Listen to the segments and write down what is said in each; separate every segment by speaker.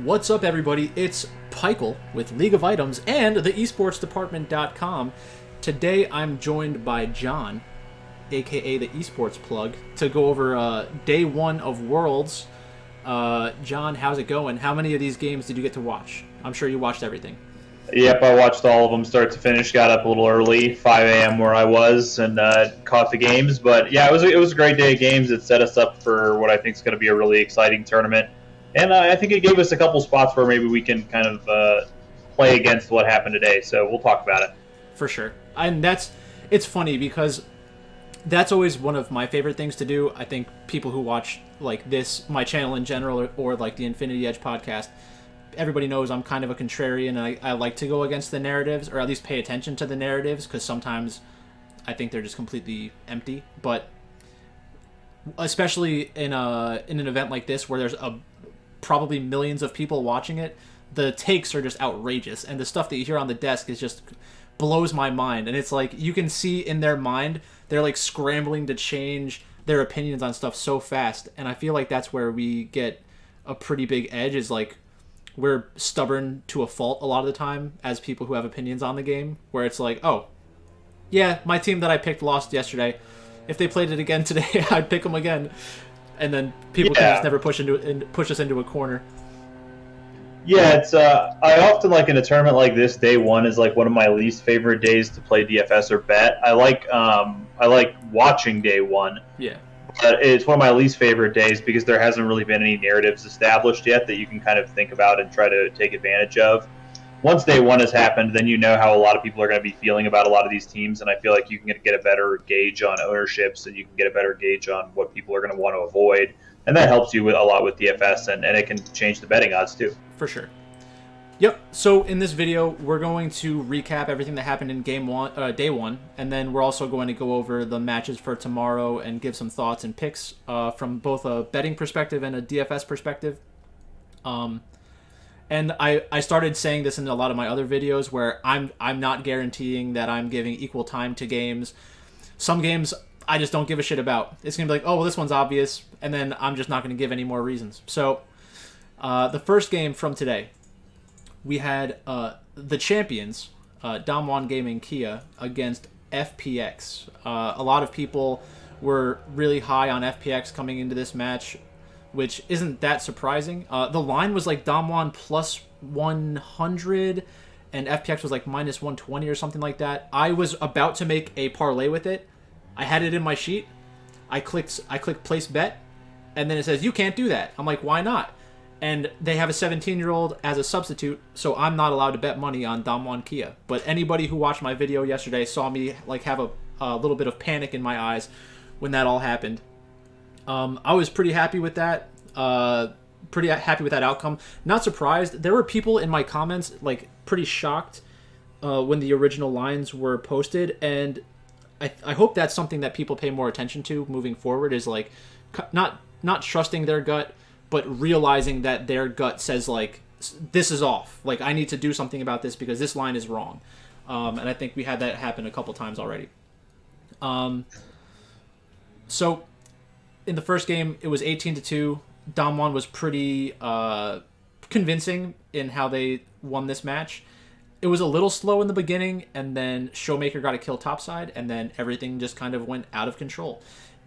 Speaker 1: What's up, everybody? It's Pikel with League of Items and the esportsdepartment.com. Today I'm joined by John, aka the esports plug, to go over day one of Worlds. John, how's it going? How many of these games did you get to watch? I'm sure you watched everything.
Speaker 2: Yep, I watched all of them start to finish. Got up a little early, 5 a.m. where I was, and caught the games. But yeah, it was a great day of games. It set us up for what I think is going to be a really exciting tournament. And I think it gave us a couple spots where maybe we can kind of play against what happened today. So we'll talk about it.
Speaker 1: For sure. And it's funny because that's always one of my favorite things to do. I think people who watch like this, my channel in general, or like the Infinity Edge podcast, everybody knows I'm kind of a contrarian, and I like to go against the narratives, or at least pay attention to the narratives, because sometimes I think they're just completely empty. But especially in an event like this where there's probably millions of people watching it, the takes are just outrageous, and the stuff that you hear on the desk is just blows my mind. And it's like you can see in their mind they're like scrambling to change their opinions on stuff so fast, and I feel like that's where we get a pretty big edge, is like we're stubborn to a fault a lot of the time as people who have opinions on the game, where it's like, oh yeah, my team that I picked lost yesterday, if they played it again today I'd pick them again. And then people can just never push us into a corner.
Speaker 2: Yeah, it's I often like in a tournament like this, day one is like one of my least favorite days to play DFS or bet. I like watching day one.
Speaker 1: Yeah.
Speaker 2: But it's one of my least favorite days because there hasn't really been any narratives established yet that you can kind of think about and try to take advantage of. Once day one has happened, then you know how a lot of people are going to be feeling about a lot of these teams, and I feel like you can get a better gauge on ownerships, and you can get a better gauge on what people are going to want to avoid, and that helps you a lot with DFS, and it can change the betting odds too.
Speaker 1: For sure. Yep. So in this video, we're going to recap everything that happened in day one, and then we're also going to go over the matches for tomorrow and give some thoughts and picks from both a betting perspective and a DFS perspective. And I started saying this in a lot of my other videos where I'm not guaranteeing that I'm giving equal time to games. Some games I just don't give a shit about. It's going to be like, oh, well, this one's obvious, and then I'm just not going to give any more reasons. So the first game from today, we had the champions, Damwon Gaming KIA, against FPX. A lot of people were really high on FPX coming into this match, which isn't that surprising. The line was like Damwon plus 100, and FPX was like minus 120 or something like that. I was about to make a parlay with it. I had it in my sheet. I clicked place bet, and then it says, you can't do that. I'm like, why not? And they have a 17-year-old as a substitute, so I'm not allowed to bet money on Damwon KIA. But anybody who watched my video yesterday saw me like have a little bit of panic in my eyes when that all happened. I was pretty happy with that. Pretty happy with that outcome. Not surprised. There were people in my comments like pretty shocked when the original lines were posted, and I hope that's something that people pay more attention to moving forward. Is like not trusting their gut, but realizing that their gut says like this is off. Like I need to do something about this because this line is wrong. And I think we had that happen a couple times already. So in the first game, it was 18-2. Damwon was pretty convincing in how they won this match. It was a little slow in the beginning, and then Showmaker got a kill topside, and then everything just kind of went out of control.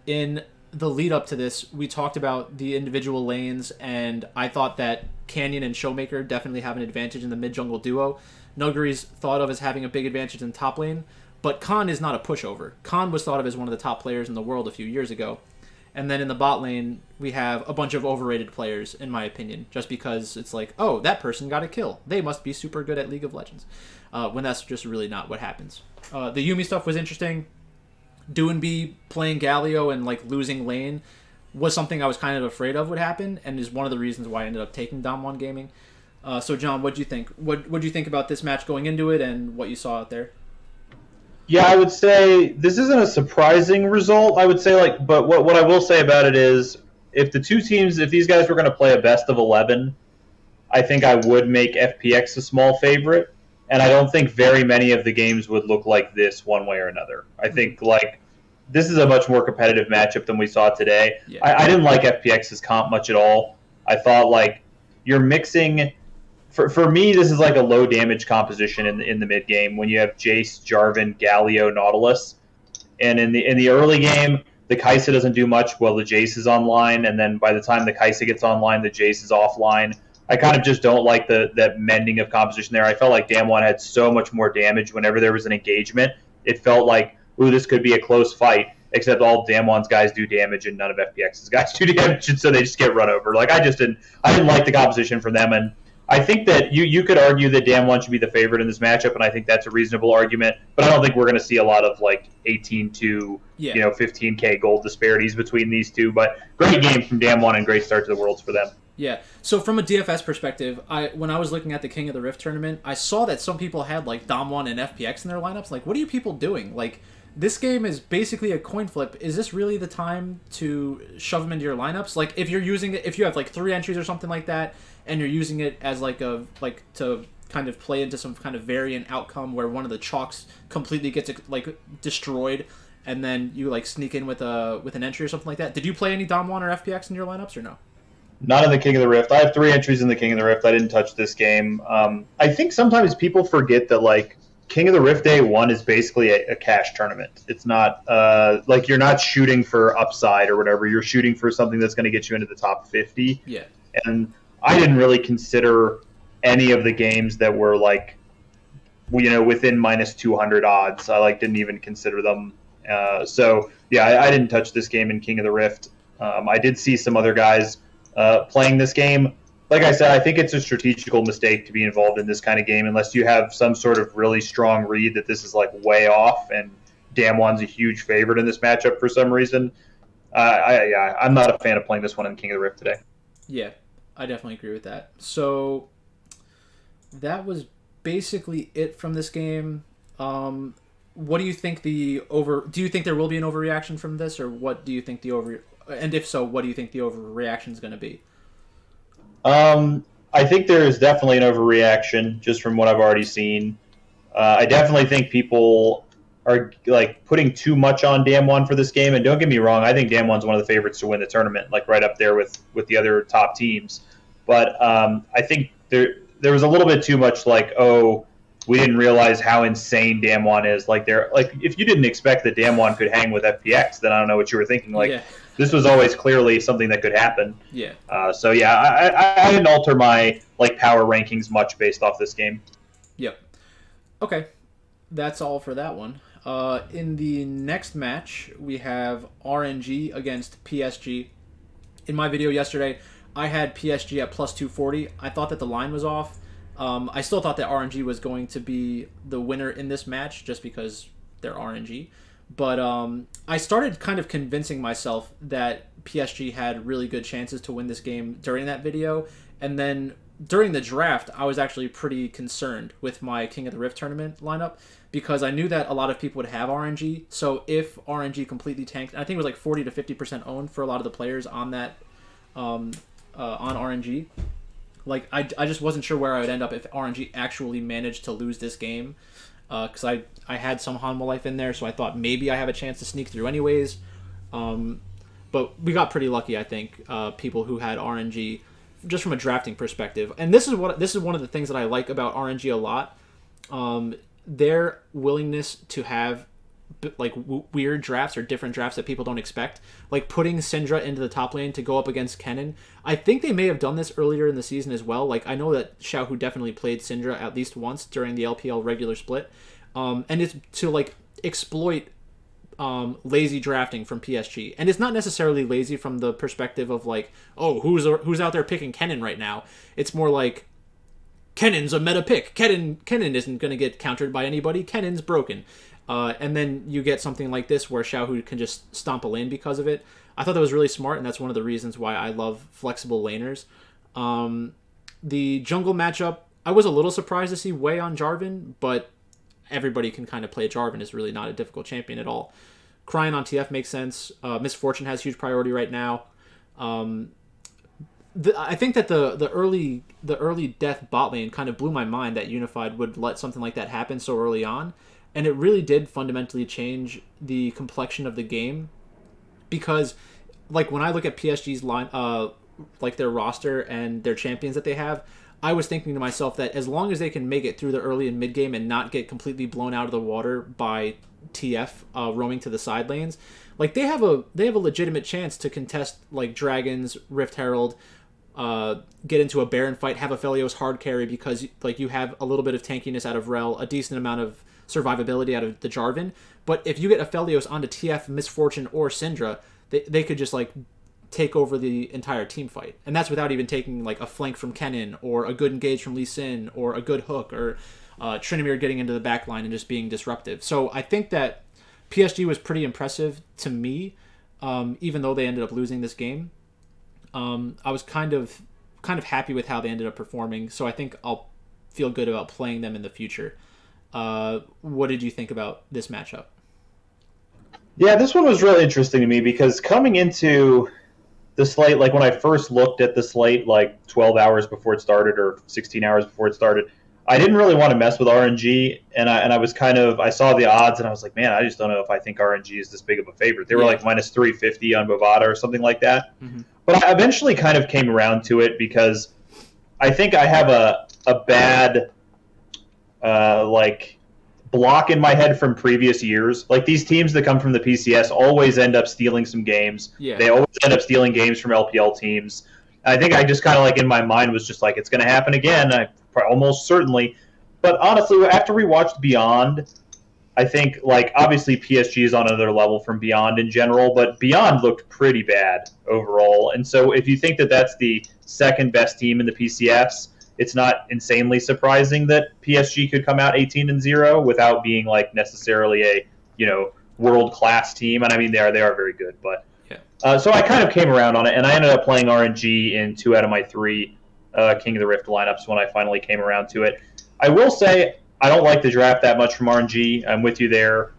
Speaker 1: In the lead up to this, we talked about the individual lanes, and I thought that Canyon and Showmaker definitely have an advantage in the mid-jungle duo. Nuguri's thought of as having a big advantage in top lane, but Khan is not a pushover. Khan was thought of as one of the top players in the world a few years ago. And then in the bot lane, we have a bunch of overrated players, in my opinion, just because it's like, oh, that person got a kill. They must be super good at League of Legends, when that's just really not what happens. The Yuumi stuff was interesting. Doinb playing Galio and like losing lane was something I was kind of afraid of would happen, and is one of the reasons why I ended up taking Damwon Gaming. So, John, what do you think? What do you think about this match going into it and what you saw out there?
Speaker 2: Yeah, I would say this isn't a surprising result. I would say but what I will say about it is if these guys were going to play a best of 11, I think I would make FPX a small favorite, and I don't think very many of the games would look like this one way or another. I think this is a much more competitive matchup than we saw today. Yeah. I didn't like FPX's comp much at all. I thought you're mixing. For me, this is like a low damage composition in the mid game when you have Jace, Jarvan, Galio, Nautilus, and in the early game, the Kai'Sa doesn't do much while the Jace is online, and then by the time the Kai'Sa gets online, the Jace is offline. I kind of just don't like that mending of composition there. I felt like Damwon had so much more damage whenever there was an engagement. It felt like, ooh, this could be a close fight, except all Damwon's guys do damage and none of FPX's guys do damage, and so they just get run over. Like I didn't like the composition from them, and I think that you could argue that Damwon should be the favorite in this matchup, and I think that's a reasonable argument. But I don't think we're going to see a lot of like 18 to 15K gold disparities between these two. But great game from Damwon and great start to the Worlds for them.
Speaker 1: Yeah. So from a DFS perspective, when I was looking at the King of the Rift tournament, I saw that some people had like Damwon and FPX in their lineups. Like, what are you people doing? Like, this game is basically a coin flip. Is this really the time to shove them into your lineups? Like, if you're using it, if you have like 3 entries or something like that, and you're using it as to kind of play into some kind of variant outcome where one of the chalks completely gets like destroyed, and then you like sneak in with an entry or something like that. Did you play any Damwon or FPX in your lineups or no?
Speaker 2: Not in the King of the Rift. I have 3 entries in the King of the Rift. I didn't touch this game. I think sometimes people forget that like King of the Rift Day 1 is basically a cash tournament. It's not like you're not shooting for upside or whatever. You're shooting for something that's going to get you into the top 50.
Speaker 1: Yeah.
Speaker 2: And I didn't really consider any of the games that were like, within minus 200 odds. I like didn't even consider them. So yeah, I didn't touch this game in King of the Rift. I did see some other guys playing this game. Like I said, I think it's a strategical mistake to be involved in this kind of game unless you have some sort of really strong read that this is like way off and Damwon's a huge favorite in this matchup for some reason. I'm not a fan of playing this one in King of the Rift today.
Speaker 1: Yeah, I definitely agree with that. So that was basically it from this game. What do you think do you think there will be an overreaction from this, or what do you think and if so, what do you think the overreaction is going to be?
Speaker 2: I think there is definitely an overreaction just from what I've already seen. I definitely think people are like putting too much on Damwon for this game, and don't get me wrong, I think Damwon's one of the favorites to win the tournament, like right up there with the other top teams. But I think there was a little bit too much like, oh, we didn't realize how insane Damwon is. Like if you didn't expect that Damwon could hang with FPX, then I don't know what you were thinking. Like. Yeah. This was always clearly something that could happen.
Speaker 1: Yeah.
Speaker 2: So yeah, I didn't alter my like power rankings much based off this game.
Speaker 1: Yep. Okay, that's all for that one. In the next match, we have RNG against PSG. In my video yesterday, I had PSG at plus 240. I thought that the line was off. I still thought that RNG was going to be the winner in this match just because they're RNG. But I started kind of convincing myself that PSG had really good chances to win this game during that video. And then during the draft, I was actually pretty concerned with my King of the Rift tournament lineup because I knew that a lot of people would have RNG. So if RNG completely tanked, I think it was like 40 to 50% owned for a lot of the players on that on RNG. Like I just wasn't sure where I would end up if RNG actually managed to lose this game. Because I had some Hanwha Life in there, so I thought maybe I have a chance to sneak through anyways. But we got pretty lucky, I think, people who had RNG, just from a drafting perspective. And this is one of the things that I like about RNG a lot. Their willingness to have like weird drafts or different drafts that people don't expect, like putting Syndra into the top lane to go up against Kennen. I think they may have done this earlier in the season as well. Like I know that Xiaohu definitely played Syndra at least once during the LPL regular split, and it's to like exploit lazy drafting from PSG. And it's not necessarily lazy from the perspective of like, oh, who's out there picking Kennen right now. It's more like Kennen's a meta pick. Kennen isn't going to get countered by anybody. Kennen's broken. And then you get something like this where Xiaohu can just stomp a lane because of it. I thought that was really smart, and that's one of the reasons why I love flexible laners. The jungle matchup, I was a little surprised to see Wei on Jarvan, but everybody can kind of play Jarvan. It's really not a difficult champion at all. Cryin on TF makes sense. Miss Fortune has huge priority right now. I think that the early death bot lane kind of blew my mind that Unified would let something like that happen so early on. And it really did fundamentally change the complexion of the game, because, like, when I look at PSG's like their roster and their champions that they have, I was thinking to myself that as long as they can make it through the early and mid game and not get completely blown out of the water by TF roaming to the side lanes, like they have a legitimate chance to contest like Dragons, Rift Herald, get into a Baron fight, have a Aphelios hard carry because like you have a little bit of tankiness out of Rel, a decent amount of survivability out of the Jarvan. But if you get Aphelios onto TF, Misfortune, or Syndra, they could just like take over the entire team fight. And that's without even taking like a flank from Kennen or a good engage from Lee Sin or a good hook or Tryndamere getting into the back line and just being disruptive. So I think that PSG was pretty impressive to me, even though they ended up losing this game. I was kind of happy with how they ended up performing, so I think I'll feel good about playing them in the future. What did you think about this matchup?
Speaker 2: Yeah, this one was really interesting to me because coming into the slate, like when I first looked at the slate, like 12 hours before it started or 16 hours before it started, I didn't really want to mess with RNG, and I was I saw the odds, and I was like, man, I just don't know if I think RNG is this big of a favorite. They were like minus 350 on Bovada or something like that. Mm-hmm. But I eventually kind of came around to it because I think I have a bad block in my head from previous years. Like these teams that come from the PCS always end up stealing some games. Yeah. They always end up stealing games from LPL teams. I think I just kind of like in my mind was just like, it's going to happen again. Almost certainly. But honestly, after we watched Beyond, I think like obviously PSG is on another level from Beyond in general, but Beyond looked pretty bad overall. And so if you think that that's the second best team in the PCS, it's not insanely surprising that PSG could come out 18-0 without being like necessarily a, world class team. And I mean, they are very good, but so I kind of came around on it, and I ended up playing RNG in 2 out of my 3 King of the Rift lineups when I finally came around to it. I will say I don't like the draft that much from RNG. I'm with you there.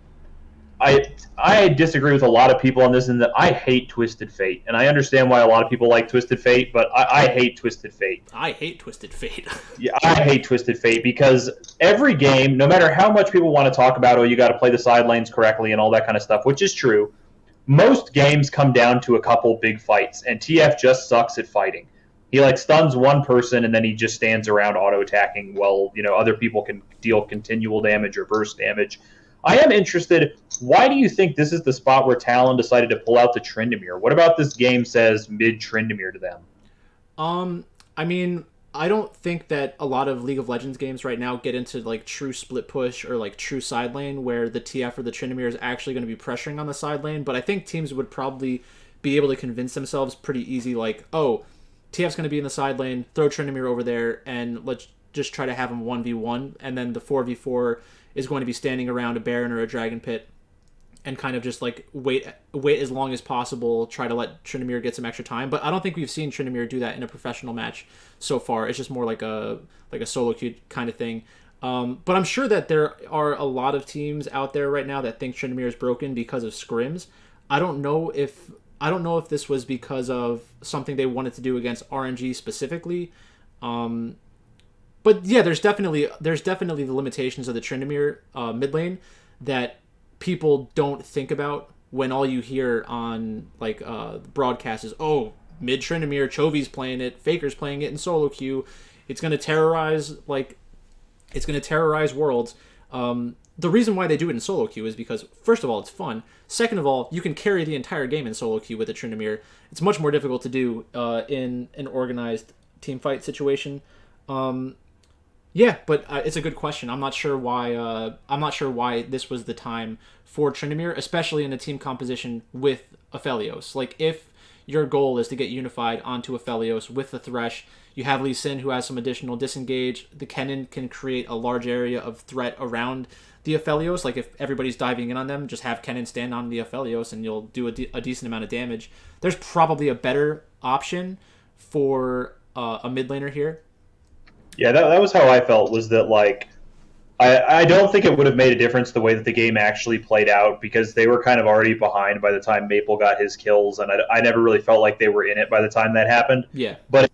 Speaker 2: I disagree with a lot of people on this in that I hate Twisted Fate, and I understand why a lot of people like Twisted Fate, but I hate Twisted Fate.
Speaker 1: I hate Twisted Fate.
Speaker 2: Yeah, I hate Twisted Fate because every game, no matter how much people want to talk about, you got to play the side lanes correctly and all that kind of stuff, which is true, most games come down to a couple big fights, and TF just sucks at fighting. He stuns one person and then he just stands around auto-attacking while other people can deal continual damage or burst damage. I am interested, why do you think this is the spot where Talon decided to pull out the Tryndamere? What about this game says mid-Tryndamere to them?
Speaker 1: I mean, I don't think that a lot of League of Legends games right now get into true split push or true side lane where the TF or the Tryndamere is actually going to be pressuring on the side lane, but I think teams would probably be able to convince themselves pretty easy TF's going to be in the side lane, throw Tryndamere over there, and let's just try to have him 1v1, and then the 4v4 is going to be standing around a Baron or a Dragon Pit and kind of just wait as long as possible, try to let Tryndamere get some extra time. But I don't think we've seen Tryndamere do that in a professional match so far. It's just more like a solo queue kind of thing. But I'm sure that there are a lot of teams out there right now that think Tryndamere is broken because of scrims. I don't know if this was because of something they wanted to do against RNG specifically. But yeah, there's definitely the limitations of the Tryndamere mid lane that people don't think about when all you hear on broadcast is, oh, mid Tryndamere, Chovy's playing it, Faker's playing it in solo queue. It's gonna terrorize worlds. The reason why they do it in solo queue is because, first of all, it's fun. Second of all, you can carry the entire game in solo queue with a Tryndamere. It's much more difficult to do in an organized team fight situation. Yeah, but it's a good question. I'm not sure why this was the time for Tryndamere, especially in a team composition with Aphelios. If your goal is to get unified onto Aphelios with the Thresh, you have Lee Sin who has some additional disengage. The Kennen can create a large area of threat around the Aphelios. If everybody's diving in on them, just have Kennen stand on the Aphelios and you'll do a decent amount of damage. There's probably a better option for a mid laner here.
Speaker 2: Yeah, that was how I felt, was that I don't think it would have made a difference the way that the game actually played out because they were kind of already behind by the time Maple got his kills, and I never really felt like they were in it by the time that happened.
Speaker 1: Yeah.
Speaker 2: But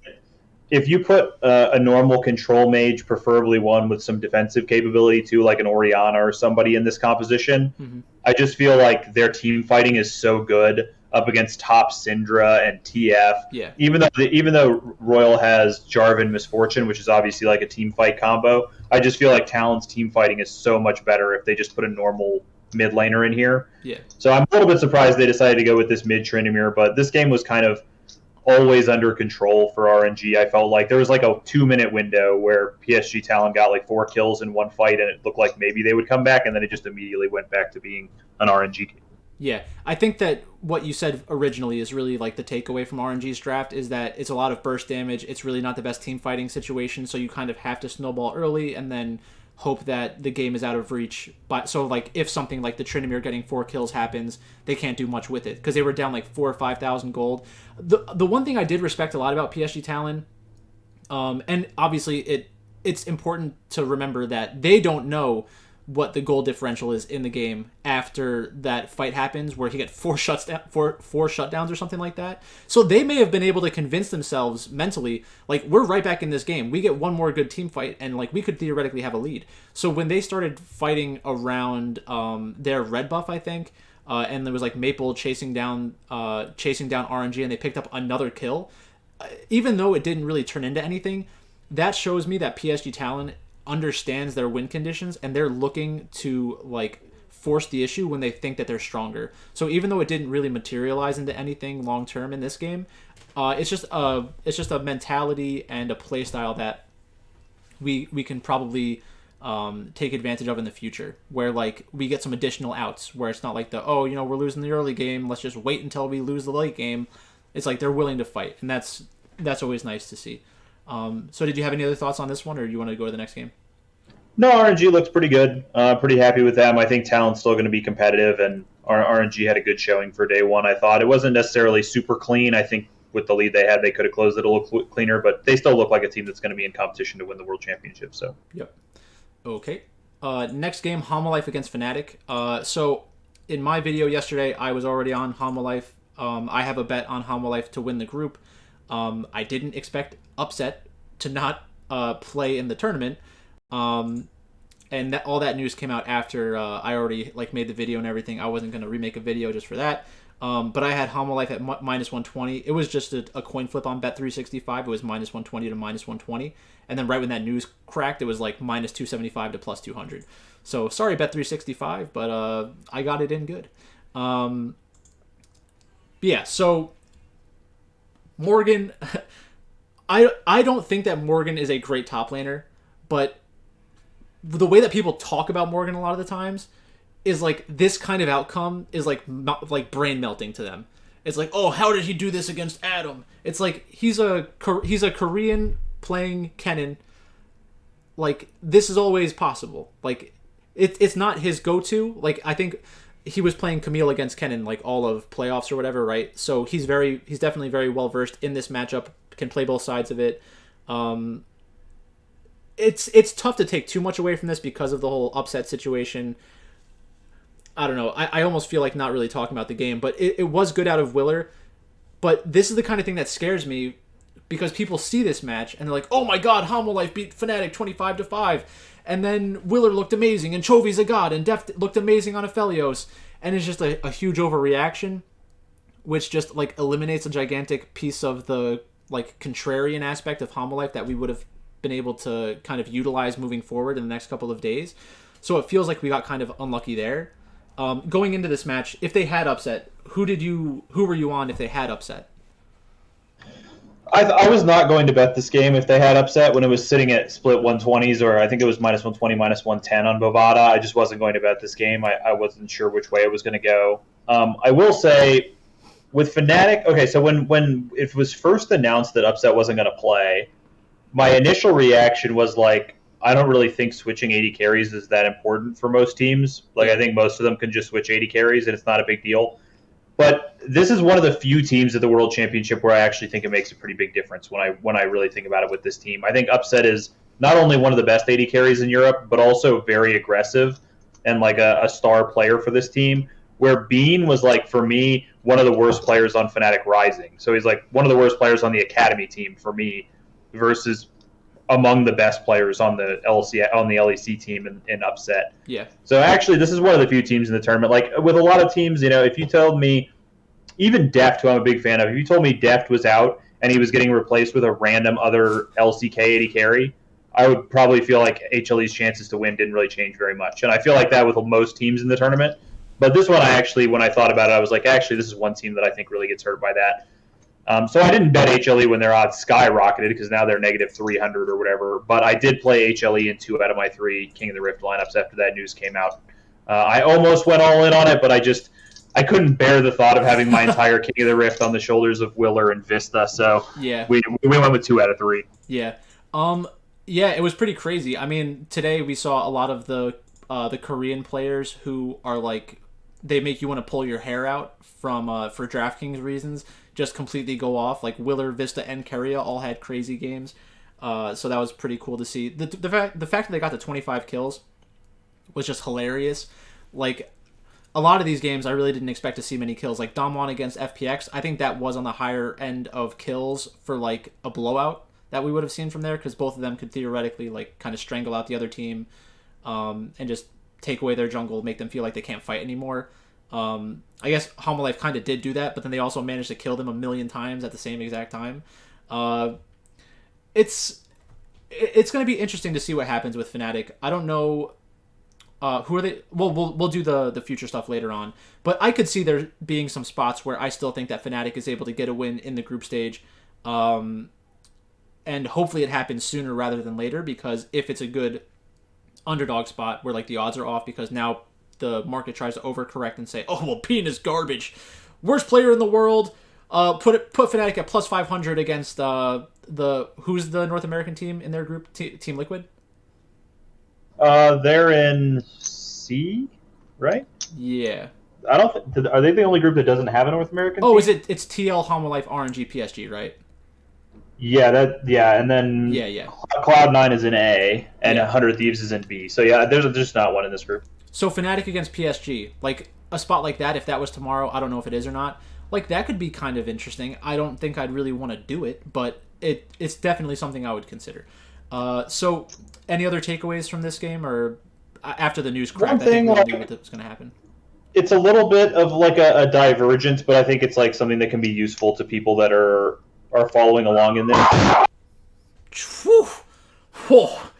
Speaker 2: if you put a normal control mage, preferably one with some defensive capability too, like an Orianna or somebody in this composition, I just feel like their team fighting is so good. up against top Syndra and TF.
Speaker 1: Yeah.
Speaker 2: Even though Royal has Jarvan Misfortune, which is obviously like a team fight combo, I just feel like Talon's team fighting is so much better if they just put a normal mid laner in here.
Speaker 1: Yeah.
Speaker 2: So I'm a little bit surprised they decided to go with this mid Tryndamere, but this game was kind of always under control for RNG. I felt like there was like a 2-minute window where PSG Talon got like 4 kills in one fight, and it looked like maybe they would come back, and then it just immediately went back to being an RNG game.
Speaker 1: Yeah, I think that what you said originally is really like the takeaway from RNG's draft is that it's a lot of burst damage. It's really not the best team fighting situation, so you kind of have to snowball early and then hope that the game is out of reach. But so like if something like the Tryndamere getting 4 kills happens, they can't do much with it because they were down like 4,000 or 5,000 gold. The one thing I did respect a lot about PSG Talon, and obviously it's important to remember that they don't know what the goal differential is in the game after that fight happens where he got 4 shutdowns or something like that. So they may have been able to convince themselves mentally, like, we're right back in this game. We get one more good team fight and like we could theoretically have a lead. So when they started fighting around their red buff, I think, and there was like Maple chasing down RNG and they picked up another kill, even though it didn't really turn into anything, that shows me that PSG Talon understands their win conditions and they're looking to like force the issue when they think that they're stronger. So even though it didn't really materialize into anything long term in this game, it's just a mentality and a play style that we can probably take advantage of in the future, where like we get some additional outs where it's not like we're losing the early game, let's just wait until we lose the late game. It's like they're willing to fight, and that's always nice to see. So did you have any other thoughts on this one, or do you want to go to the next game?
Speaker 2: No, RNG looks pretty good. Pretty happy with them. I think Talon's still going to be competitive, and RNG had a good showing for day one, I thought. It wasn't necessarily super clean. I think with the lead they had, they could have closed it a little cleaner, but they still look like a team that's going to be in competition to win the World Championship. So.
Speaker 1: Yep. Okay. Next game, Homolife against Fnatic. So in my video yesterday, I was already on Homolife. I have a bet on Homolife to win the group. I didn't expect Upset to not play in the tournament, and all that news came out after I already like made the video and everything. I wasn't going to remake a video just for that, but I had Homolife at minus 120. It was just a coin flip on Bet365. It was minus 120 to minus 120, and then right when that news cracked, it was like minus 275 to plus 200. So sorry, Bet365, but I got it in good. Yeah, so Morgan, I don't think that Morgan is a great top laner, but the way that people talk about Morgan a lot of the times is like this kind of outcome is like brain melting to them. It's like, oh, how did he do this against Adam? It's like he's a Korean playing Kennen. Like this is always possible. Like it's not his go-to. Like I think he was playing Camille against Kennen like all of playoffs or whatever, right? So he's definitely very well versed in this matchup. Can play both sides of it. It's tough to take too much away from this because of the whole upset situation. I don't know. I almost feel like not really talking about the game, but it was good out of Willer. But this is the kind of thing that scares me because people see this match and they're like, oh my god, Homolife beat Fnatic 25-5. And then Willer looked amazing and Chovy's a god and Deft looked amazing on Aphelios. And it's just a huge overreaction, which just like eliminates a gigantic piece of the like contrarian aspect of Homolife that we would have been able to kind of utilize moving forward in the next couple of days. So it feels like we got kind of unlucky there. Going into this match, if they had upset, who were you on if they had upset?
Speaker 2: I was not going to bet this game if they had upset when it was sitting at split 120s, or I think it was minus 120, minus 110 on Bovada. I just wasn't going to bet this game. I wasn't sure which way it was going to go. I will say, with Fnatic, okay, so when it was first announced that Upset wasn't going to play, my initial reaction was like, I don't really think switching 80 carries is that important for most teams. Like, I think most of them can just switch 80 carries, and it's not a big deal. But this is one of the few teams at the World Championship where I actually think it makes a pretty big difference when I really think about it with this team. I think Upset is not only one of the best 80 carries in Europe, but also very aggressive and like a star player for this team, where Bean was like, for me, one of the worst players on Fnatic Rising. So he's like one of the worst players on the Academy team for me versus among the best players on the LEC team in Upset.
Speaker 1: Yeah.
Speaker 2: So actually, this is one of the few teams in the tournament. Like with a lot of teams, if you told me even Deft, who I'm a big fan of, if you told me Deft was out and he was getting replaced with a random other LCK AD carry, I would probably feel like HLE's chances to win didn't really change very much. And I feel like that with most teams in the tournament. But this one, I actually, when I thought about it, I was like, actually, this is one team that I think really gets hurt by that. So I didn't bet HLE when their odds skyrocketed because now they're negative 300 or whatever. But I did play HLE in 2 out of my 3 King of the Rift lineups after that news came out. I almost went all in on it, but I couldn't bear the thought of having my entire King of the Rift on the shoulders of Willer and Vista. So
Speaker 1: Yeah.
Speaker 2: we went with 2 out of 3.
Speaker 1: Yeah. Yeah, it was pretty crazy. I mean, today we saw a lot of the Korean players who are like, they make you want to pull your hair out from for DraftKings reasons, just completely go off. Like Willer, Vista, and Keria all had crazy games. So that was pretty cool to see. The fact that they got to 25 kills was just hilarious. Like, a lot of these games, I really didn't expect to see many kills. Like Dom1 against FPX, I think that was on the higher end of kills for like a blowout that we would have seen from there, because both of them could theoretically like kind of strangle out the other team, and just take away their jungle, make them feel like they can't fight anymore. I guess Homalife kind of did do that, but then they also managed to kill them a million times at the same exact time. It's going to be interesting to see what happens with Fnatic. I don't know. Who are they? Well, we'll do the future stuff later on. But I could see there being some spots where I still think that Fnatic is able to get a win in the group stage. And hopefully it happens sooner rather than later, because if it's a good underdog spot where like the odds are off because now the market tries to overcorrect and say, oh, well, Peen is garbage. Worst player in the world. Put Fnatic at plus 500 against who's the North American team in their group? Team Liquid?
Speaker 2: They're in C, right?
Speaker 1: Yeah.
Speaker 2: I don't. Are they the only group that doesn't have a North American?
Speaker 1: Oh,
Speaker 2: team?
Speaker 1: is it? It's TL, Homalife, RNG, PSG, right?
Speaker 2: Yeah, and then
Speaker 1: Yeah.
Speaker 2: Cloud9 is in A, and 100 Thieves is in B. So yeah, there's just not one in this group.
Speaker 1: So Fnatic against PSG, like a spot like that, if that was tomorrow, I don't know if it is or not. Like that could be kind of interesting. I don't think I'd really want to do it, but it's definitely something I would consider. So any other takeaways from this game, or after the news cracked, I think we all knew what was going to happen.
Speaker 2: It's a little bit of like a divergence, but I think it's like something that can be useful to people that are following along in this.
Speaker 1: Oh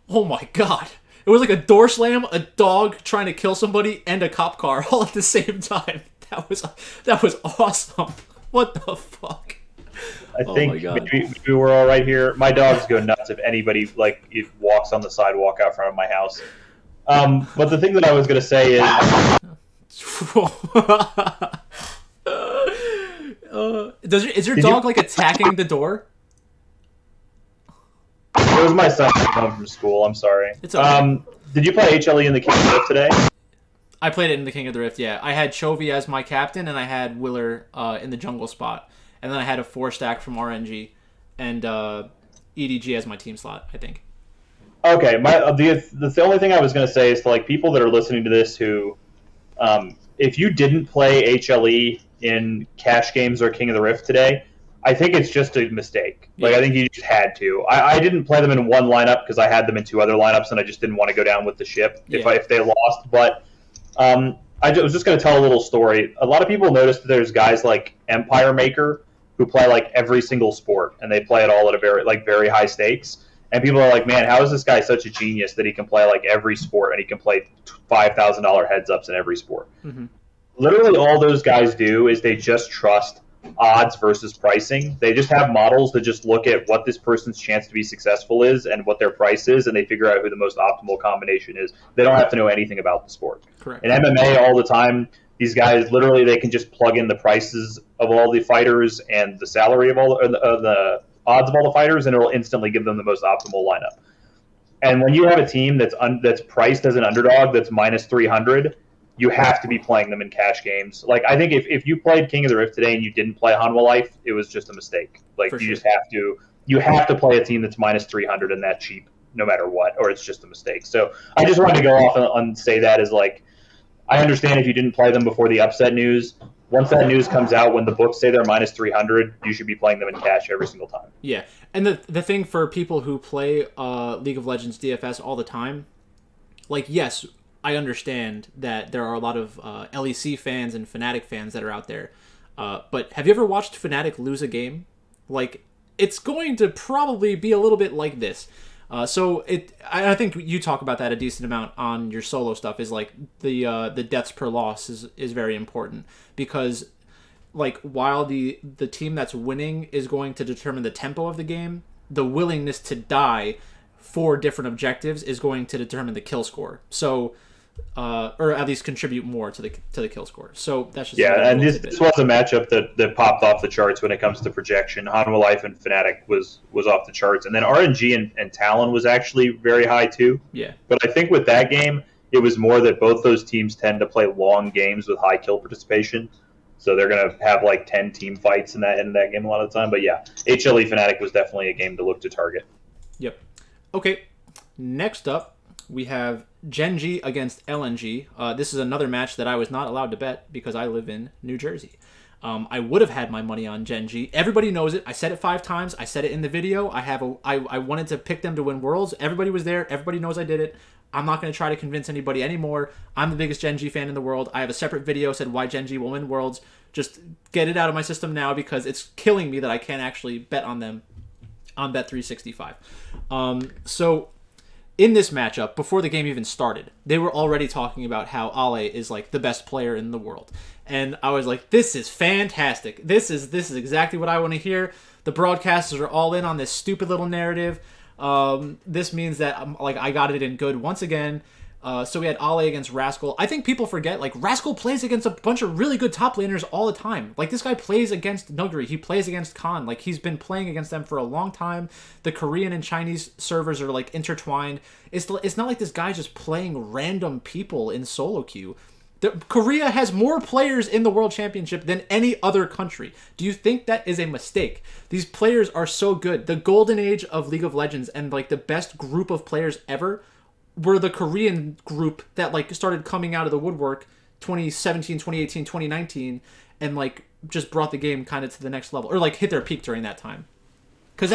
Speaker 1: my god. It was like a door slam, a dog trying to kill somebody, and a cop car all at the same time. That was awesome. What the fuck?
Speaker 2: I think maybe we're all right here. My dogs go nuts if anybody walks on the sidewalk out front of my house. But the thing that I was going to say is,
Speaker 1: is your dog like attacking the door?
Speaker 2: It was my son coming home from school. I'm sorry.
Speaker 1: It's okay.
Speaker 2: Did you play HLE in the King of the Rift today?
Speaker 1: I played it in the King of the Rift, yeah. I had Chovy as my captain, and I had Willer in the jungle spot. And then I had a 4-stack from RNG and EDG as my team slot, I think.
Speaker 2: Okay, the only thing I was going to say is to like people that are listening to this who, if you didn't play HLE in cash games or King of the Rift today, I think it's just a mistake. Like, I think you just had to. I didn't play them in one lineup because I had them in 2 other lineups, and I just didn't want to go down with the ship if they lost. But I was just going to tell a little story. A lot of people notice that there's guys like Empire Maker who play like every single sport, and they play it all at a very high stakes. And people are like, man, how is this guy such a genius that he can play like every sport and he can play $5,000 heads ups in every sport? Mm-hmm. Literally, all those guys do is they just trust odds versus pricing. They just have models that just look at what this person's chance to be successful is and what their price is, and they figure out who the most optimal combination is. They don't have to know anything about the sport.
Speaker 1: Correct.
Speaker 2: In MMA, all the time, these guys literally they can just plug in the prices of all the fighters and the salary of all the odds of all the fighters, and it'll instantly give them the most optimal lineup. And when you have a team that's priced as an underdog that's minus 300, you have to be playing them in cash games. Like, I think if you played King of the Rift today and you didn't play Hanwha Life, it was just a mistake. Like, just have to play a team that's minus 300 and that cheap no matter what, or it's just a mistake. So I just wanted to go off and say that as like, I understand if you didn't play them before the upset news. Once that news comes out, when the books say they're minus 300, you should be playing them in cash every single time.
Speaker 1: Yeah, and the thing for people who play League of Legends DFS all the time, like, yes, I understand that there are a lot of LEC fans and Fnatic fans that are out there. But have you ever watched Fnatic lose a game? Like, it's going to probably be a little bit like this. I think you talk about that a decent amount on your solo stuff. Is like the deaths per loss is very important, because like while the team that's winning is going to determine the tempo of the game, the willingness to die for different objectives is going to determine the kill score. So, or at least contribute more to the kill score. So that's just
Speaker 2: and this was a matchup that popped off the charts when it comes to projection. Hanwha Life and Fnatic was off the charts, and then RNG and Talon was actually very high too.
Speaker 1: Yeah,
Speaker 2: but I think with that game, it was more that both those teams tend to play long games with high kill participation. So they're going to have like 10 team fights in that game a lot of the time. But yeah, HLE Fnatic was definitely a game to look to target.
Speaker 1: Yep. Okay, next up, we have Gen.G against LNG. This is another match that I was not allowed to bet because I live in New Jersey. I would have had my money on Gen.G. Everybody knows it. I said it 5 times. I said it in the video. I wanted to pick them to win Worlds. Everybody was there. Everybody knows I did it. I'm not going to try to convince anybody anymore. I'm the biggest Gen.G fan in the world. I have a separate video said why Gen.G will win Worlds. Just get it out of my system now because it's killing me that I can't actually bet on them on Bet365. So in this matchup, before the game even started, they were already talking about how Ale is like the best player in the world. And I was like, this is fantastic. This is exactly what I want to hear. The broadcasters are all in on this stupid little narrative. This means that I got it in good once again. So we had Ale against Rascal. I think people forget, like, Rascal plays against a bunch of really good top laners all the time. Like, this guy plays against Nuguri. He plays against Khan. Like, he's been playing against them for a long time. The Korean and Chinese servers are, like, intertwined. It's not like this guy's just playing random people in solo queue. Korea has more players in the World Championship than any other country. Do you think that is a mistake? These players are so good. The golden age of League of Legends and, like, the best group of players ever were the Korean group that like started coming out of the woodwork 2017, 2018, 2019 and like just brought the game kind of to the next level, or like hit their peak during that time. Because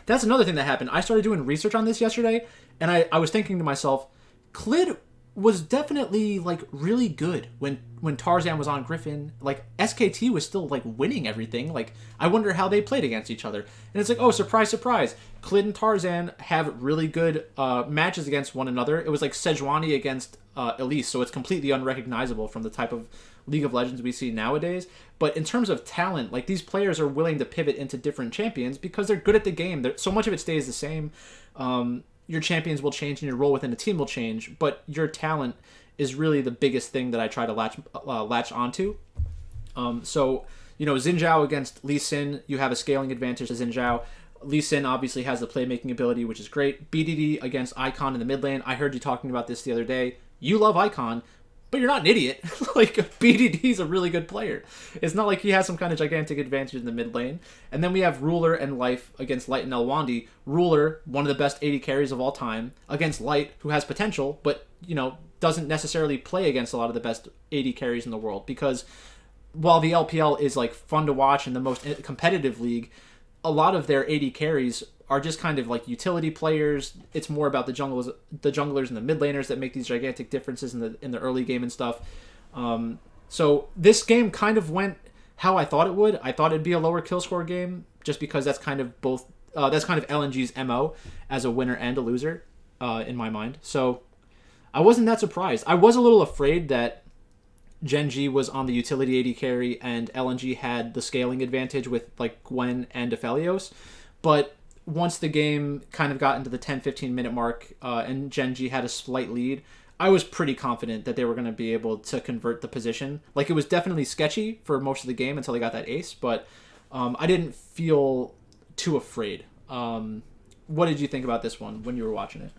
Speaker 1: that's another thing that happened. I started doing research on this yesterday, and I was thinking to myself, Clid was definitely like really good when Tarzan was on Griffin. Like SKT was still like winning everything. Like I wonder how they played against each other. And it's like, oh, surprise, surprise. Clid and Tarzan have really good matches against one another. It was like Sejuani against Elise, so it's completely unrecognizable from the type of League of Legends we see nowadays. But in terms of talent, like these players are willing to pivot into different champions because they're good at the game. So much of it stays the same. Your champions will change and your role within a team will change, but your talent is really the biggest thing that I try to latch onto. So, you know, Xin Zhao against Lee Sin, you have a scaling advantage to Xin Zhao. Lee Sin obviously has the playmaking ability, which is great. BDD against Icon in the mid lane. I heard you talking about this the other day. You love Icon, but you're not an idiot. Like, BDD's a really good player. It's not like he has some kind of gigantic advantage in the mid lane. And then we have Ruler and Life against Light and Elwandi. Ruler, one of the best 80 carries of all time, against Light, who has potential, but, you know, doesn't necessarily play against a lot of the best 80 carries in the world. Because while the LPL is, like, fun to watch and the most competitive league, a lot of their 80 carries are just kind of like utility players. It's more about the junglers and the mid laners that make these gigantic differences in the early game and stuff. So this game kind of went how I thought it would. I thought it'd be a lower kill score game just because that's kind of LNG's MO as a winner and a loser in my mind. So I wasn't that surprised. I was a little afraid that Gen.G was on the utility 80 carry and LNG had the scaling advantage with like Gwen and Aphelios. But once the game kind of got into the 10-15 minute mark and Gen.G had a slight lead, I was pretty confident that they were going to be able to convert the position. Like, it was definitely sketchy for most of the game until they got that ace, but I didn't feel too afraid. What did you think about this one when you were watching it?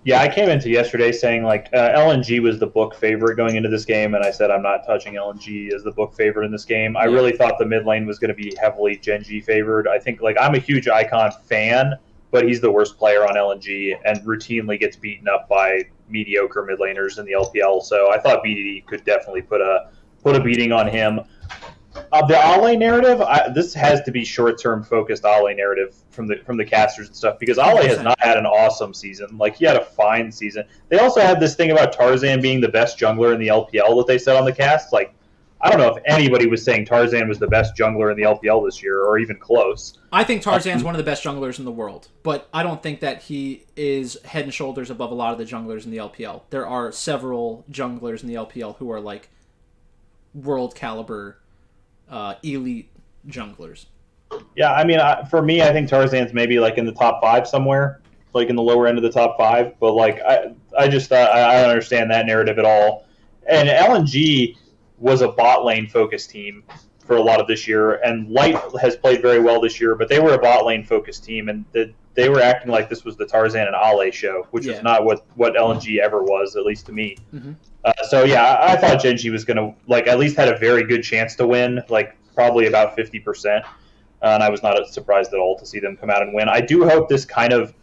Speaker 2: Yeah, I came into yesterday saying like LNG was the book favorite going into this game, and I said I'm not touching LNG as the book favorite in this game. I really thought the mid lane was going to be heavily Gen.G favored. I think like I'm a huge Icon fan, but he's the worst player on LNG and routinely gets beaten up by mediocre mid laners in the LPL. So I thought BDD could definitely put a beating on him. The Ale narrative, this has to be short-term focused Ale narrative from the casters and stuff, because Ale has not had an awesome season. Like, he had a fine season. They also had this thing about Tarzan being the best jungler in the LPL that they said on the cast. Like, I don't know if anybody was saying Tarzan was the best jungler in the LPL this year, or even close.
Speaker 1: I think Tarzan's one of the best junglers in the world, but I don't think that he is head and shoulders above a lot of the junglers in the LPL. There are several junglers in the LPL who are like world caliber, elite junglers.
Speaker 2: Yeah, I mean, for me, I think Tarzan's maybe like in the top 5 somewhere, like in the lower end of the top 5. But like, I just thought I don't understand that narrative at all. And LNG was a bot lane focused team for a lot of this year, and Light has played very well this year, but they were a bot lane focused team, and they were acting like this was the Tarzan and Ale show, which is not what LNG ever was, at least to me.
Speaker 1: Mm-hmm.
Speaker 2: So yeah, I thought Gen.G was gonna like at least had a very good chance to win, like probably about 50%. And I was not surprised at all to see them come out and win. I do hope this kind of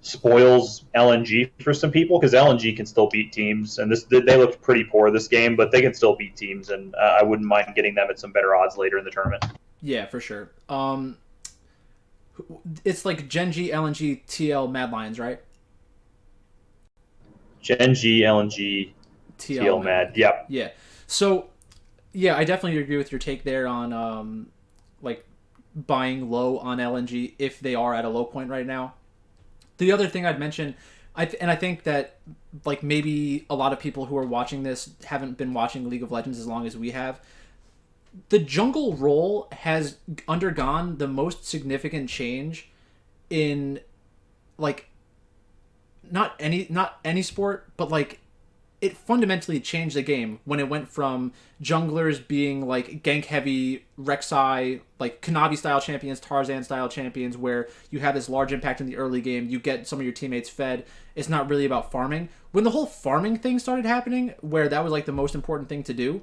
Speaker 2: spoils LNG for some people, because LNG can still beat teams, and they looked pretty poor this game, but they can still beat teams, and I wouldn't mind getting them at some better odds later in the tournament.
Speaker 1: Yeah, for sure. It's like Gen.G, LNG, TL, Mad Lions, right?
Speaker 2: Gen.G, LNG, TL, Mad. Yep.
Speaker 1: Yeah. So, yeah, I definitely agree with your take there on like buying low on LNG if they are at a low point right now. The other thing I'd mention, I think that like maybe a lot of people who are watching this haven't been watching League of Legends as long as we have. The jungle role has undergone the most significant change in like not any sport, but like it fundamentally changed the game when it went from junglers being like gank heavy, Rek'Sai, like Kanavi style champions, Tarzan style champions, where you have this large impact in the early game, you get some of your teammates fed. It's not really about farming. When the whole farming thing started happening, where that was like the most important thing to do,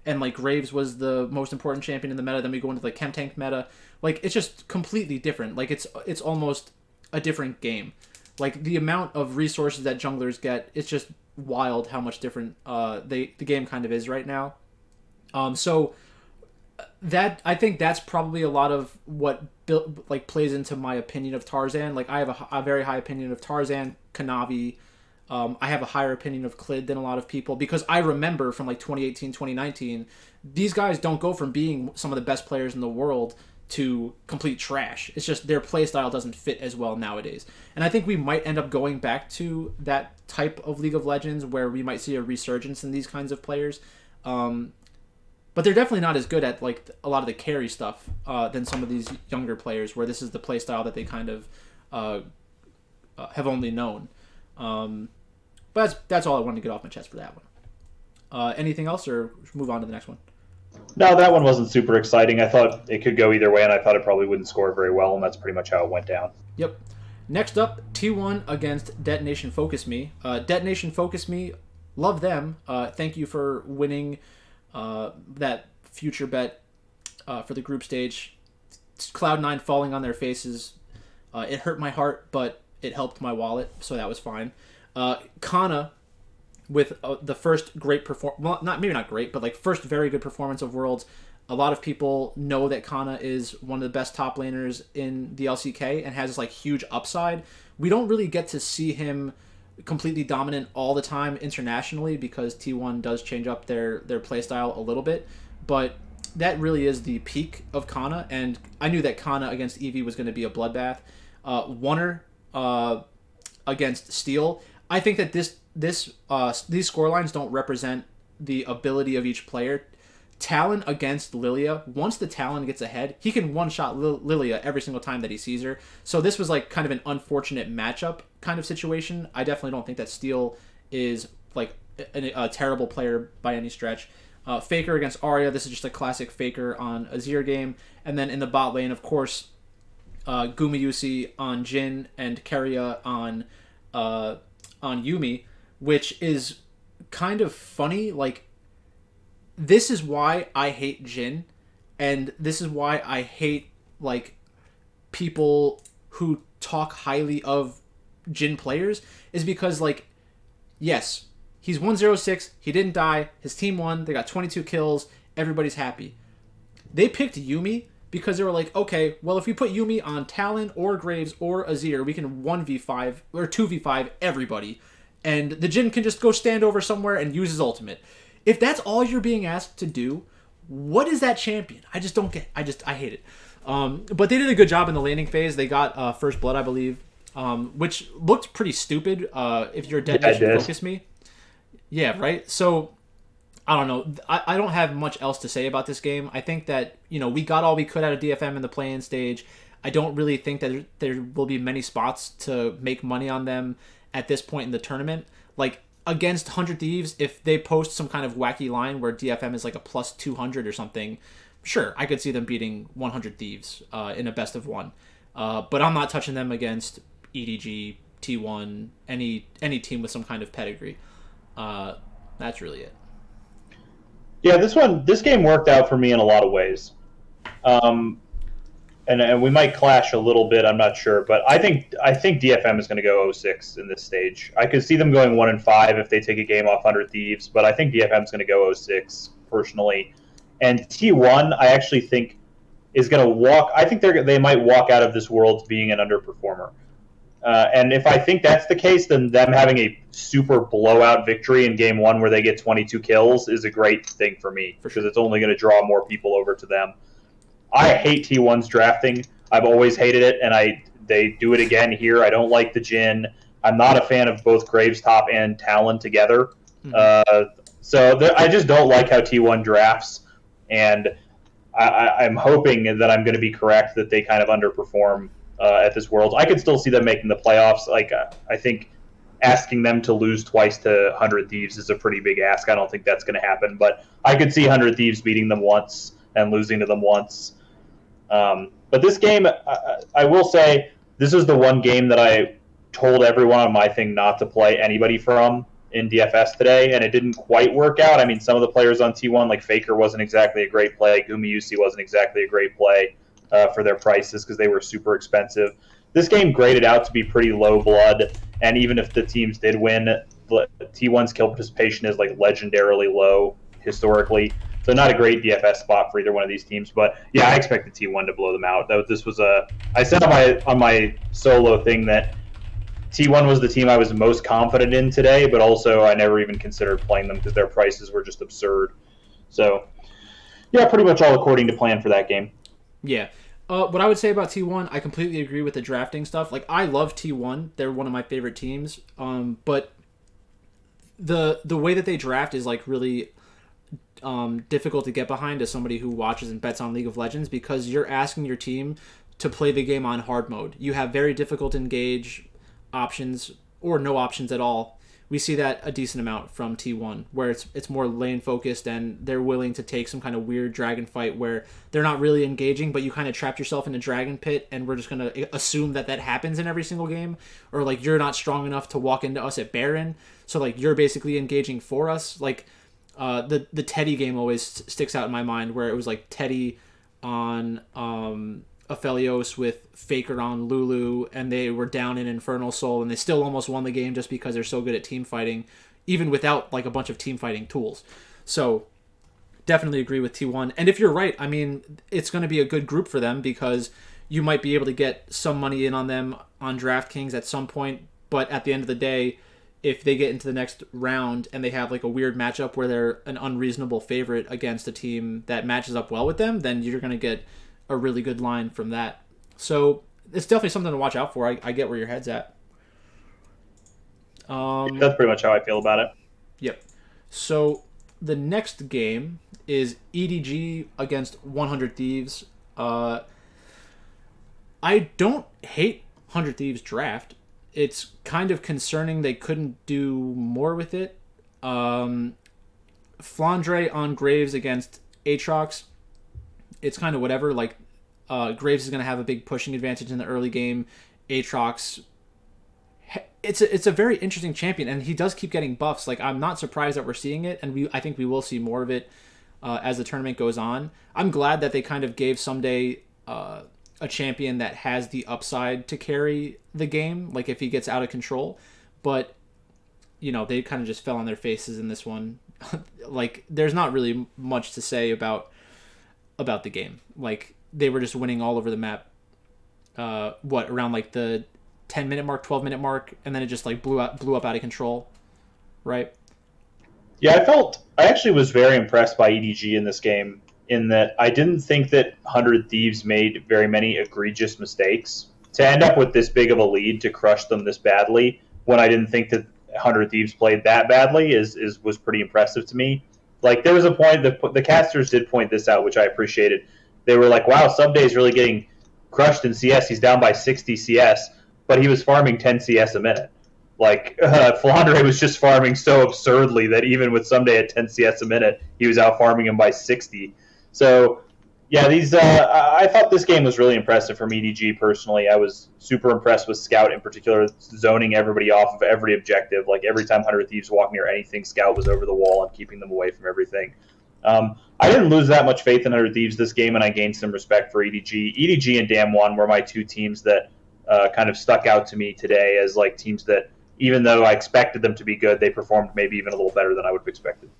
Speaker 1: and like Graves was the most important champion in the meta, then we go into the Chem Tank meta, like it's just completely different. Like it's almost a different game. Like the amount of resources that junglers get, it's just wild how much different the game kind of is right now. So that I think that's probably a lot of what plays into my opinion of Tarzan. Like I have a very high opinion of Tarzan, Kanavi. I have a higher opinion of Clid than a lot of people, because I remember from like 2018, 2019, these guys don't go from being some of the best players in the world to complete trash. It's just their playstyle doesn't fit as well nowadays. And I think we might end up going back to that type of League of Legends where we might see a resurgence in these kinds of players. But they're definitely not as good at like a lot of the carry stuff than some of these younger players, where this is the playstyle that they kind of have only known. But that's all I wanted to get off my chest for that one. Anything else, or move on to the next one?
Speaker 2: No, that one wasn't super exciting. I thought it could go either way, and I thought it probably wouldn't score very well, and that's pretty much how it went down.
Speaker 1: Yep. Next up, T1 against Detonation Focus Me. Detonation Focus Me, love them. Thank you for winning that future bet for the group stage. Cloud9 falling on their faces. It hurt my heart, but it helped my wallet, so that was fine. Kana with the first great maybe not great, but like first very good performance of Worlds. A lot of people know that Kana is one of the best top laners in the LCK and has this like huge upside. We don't really get to see him completely dominant all the time internationally, because T1 does change up their playstyle a little bit, but that really is the peak of Kana, and I knew that Kana against Eevee was going to be a bloodbath. Wunner against Steel. I think that these scorelines don't represent the ability of each player. Talon against Lilia, once the Talon gets ahead, he can one-shot Lilia every single time that he sees her. So this was like kind of an unfortunate matchup kind of situation. I definitely don't think that Steel is like a terrible player by any stretch. Faker against Arya, this is just a classic Faker on Azir game. And then in the bot lane, of course, Gumayusi on Jhin and Keria on Yuumi, which is kind of funny. Like, this is why I hate Jhin, and this is why I hate like people who talk highly of Jhin players, is because like, yes, he's 106, he didn't die, his team won, they got 22 kills, everybody's happy. They picked Yuumi because they were like, okay, well, if we put Yuumi on Talon or Graves or Azir, we can 1v5 or 2v5 everybody, and the Jhin can just go stand over somewhere and use his ultimate. If that's all you're being asked to do, what is that champion? I just don't get. I hate it. But they did a good job in the laning phase. They got First Blood, I believe, which looked pretty stupid. If you're dead, focus me. Yeah, right. So I don't know. I don't have much else to say about this game. I think that we got all we could out of DFM in the play-in stage. I don't really think that there will be many spots to make money on them at this point in the tournament. Like against 100 Thieves, if they post some kind of wacky line where DFM is like a plus 200 or something, sure, I could see them beating 100 Thieves in a best of one. But I'm not touching them against EDG, T1, any team with some kind of pedigree. That's really it.
Speaker 2: Yeah, this game worked out for me in a lot of ways. And we might clash a little bit, I'm not sure, but I think DFM is going to go 0-6 in this stage. I could see them going 1-5 if they take a game off 100 Thieves, but I think DFM is going to go 0-6 personally. And T1, I actually think is going to walk. I think they might walk out of this Worlds being an underperformer. And if I think that's the case, then them having a super blowout victory in game 1 where they get 22 kills is a great thing for me, because it's only going to draw more people over to them. I hate T1's drafting. I've always hated it, and they do it again here. I don't like the Jhin. I'm not a fan of both Gravetop and Talon together. So I just don't like how T1 drafts, and I'm hoping that I'm going to be correct that they kind of underperform at this Worlds. I could still see them making the playoffs. Like I think asking them to lose twice to 100 Thieves is a pretty big ask. I don't think that's going to happen, but I could see 100 Thieves beating them once and losing to them once. But this game, I will say, this is the one game that I told everyone on my thing not to play anybody from in DFS today, and it didn't quite work out. I mean, some of the players on T1, like Faker, wasn't exactly a great play. Gumayusi wasn't exactly a great play for their prices because they were super expensive. This game graded out to be pretty low blood, and even if the teams did win, T1's kill participation is like legendarily low historically. So not a great DFS spot for either one of these teams, but yeah, I expected T1 to blow them out. This was I said on my solo thing that T1 was the team I was most confident in today, but also I never even considered playing them because their prices were just absurd. So yeah, pretty much all according to plan for that game.
Speaker 1: Yeah. What I would say about T1, I completely agree with the drafting stuff. Like, I love T1. They're one of my favorite teams. But the way that they draft is like really difficult to get behind as somebody who watches and bets on League of Legends, because you're asking your team to play the game on hard mode. You have very difficult to engage options or no options at all. We see that a decent amount from T1, where it's more lane focused and they're willing to take some kind of weird dragon fight where they're not really engaging, but you kind of trapped yourself in a dragon pit, and we're just going to assume that happens in every single game. Or like, you're not strong enough to walk into us at Baron, so like you're basically engaging for us. Like the Teddy game always sticks out in my mind, where it was like Teddy on Aphelios with Faker on Lulu, and they were down in Infernal Soul, and they still almost won the game just because they're so good at team fighting, even without like a bunch of team fighting tools. So definitely agree with T1. And if you're right, I mean, it's going to be a good group for them, because you might be able to get some money in on them on DraftKings at some point, but at the end of the day, if they get into the next round and they have like a weird matchup where they're an unreasonable favorite against a team that matches up well with them, then you're going to get a really good line from that. So it's definitely something to watch out for. I get where your head's at.
Speaker 2: That's pretty much how I feel about it.
Speaker 1: Yep. So the next game is EDG against 100 Thieves. I don't hate 100 Thieves draft. It's kind of concerning they couldn't do more with it. Flandre on Graves against Aatrox. It's kind of whatever. Like, Graves is going to have a big pushing advantage in the early game. Aatrox, it's a very interesting champion, and he does keep getting buffs. Like, I'm not surprised that we're seeing it, and I think we will see more of it as the tournament goes on. I'm glad that they kind of gave Someday a champion that has the upside to carry the game, like if he gets out of control. But, they kind of just fell on their faces in this one. Like, there's not really much to say about the game. Like, they were just winning all over the map. Around like the 10-minute mark, 12-minute mark, and then it just like blew up out of control, right?
Speaker 2: Yeah, I actually was very impressed by EDG in this game. in that I didn't think that 100 Thieves made very many egregious mistakes. To end up with this big of a lead, to crush them this badly, when I didn't think that 100 Thieves played that badly, was pretty impressive to me. Like, there was a point, the casters did point this out, which I appreciated. They were like, wow, Subday's really getting crushed in CS. He's down by 60 CS, but he was farming 10 CS a minute. Like, Flandre was just farming so absurdly that even with Someday at 10 CS a minute, he was out farming him by 60. So, yeah, I thought this game was really impressive from EDG personally. I was super impressed with Scout in particular, zoning everybody off of every objective. Like, every time 100 Thieves walked near anything, Scout was over the wall and keeping them away from everything. I didn't lose that much faith in 100 Thieves this game, and I gained some respect for EDG. EDG and Damwon were my two teams that kind of stuck out to me today as like teams that, even though I expected them to be good, they performed maybe even a little better than I would have expected.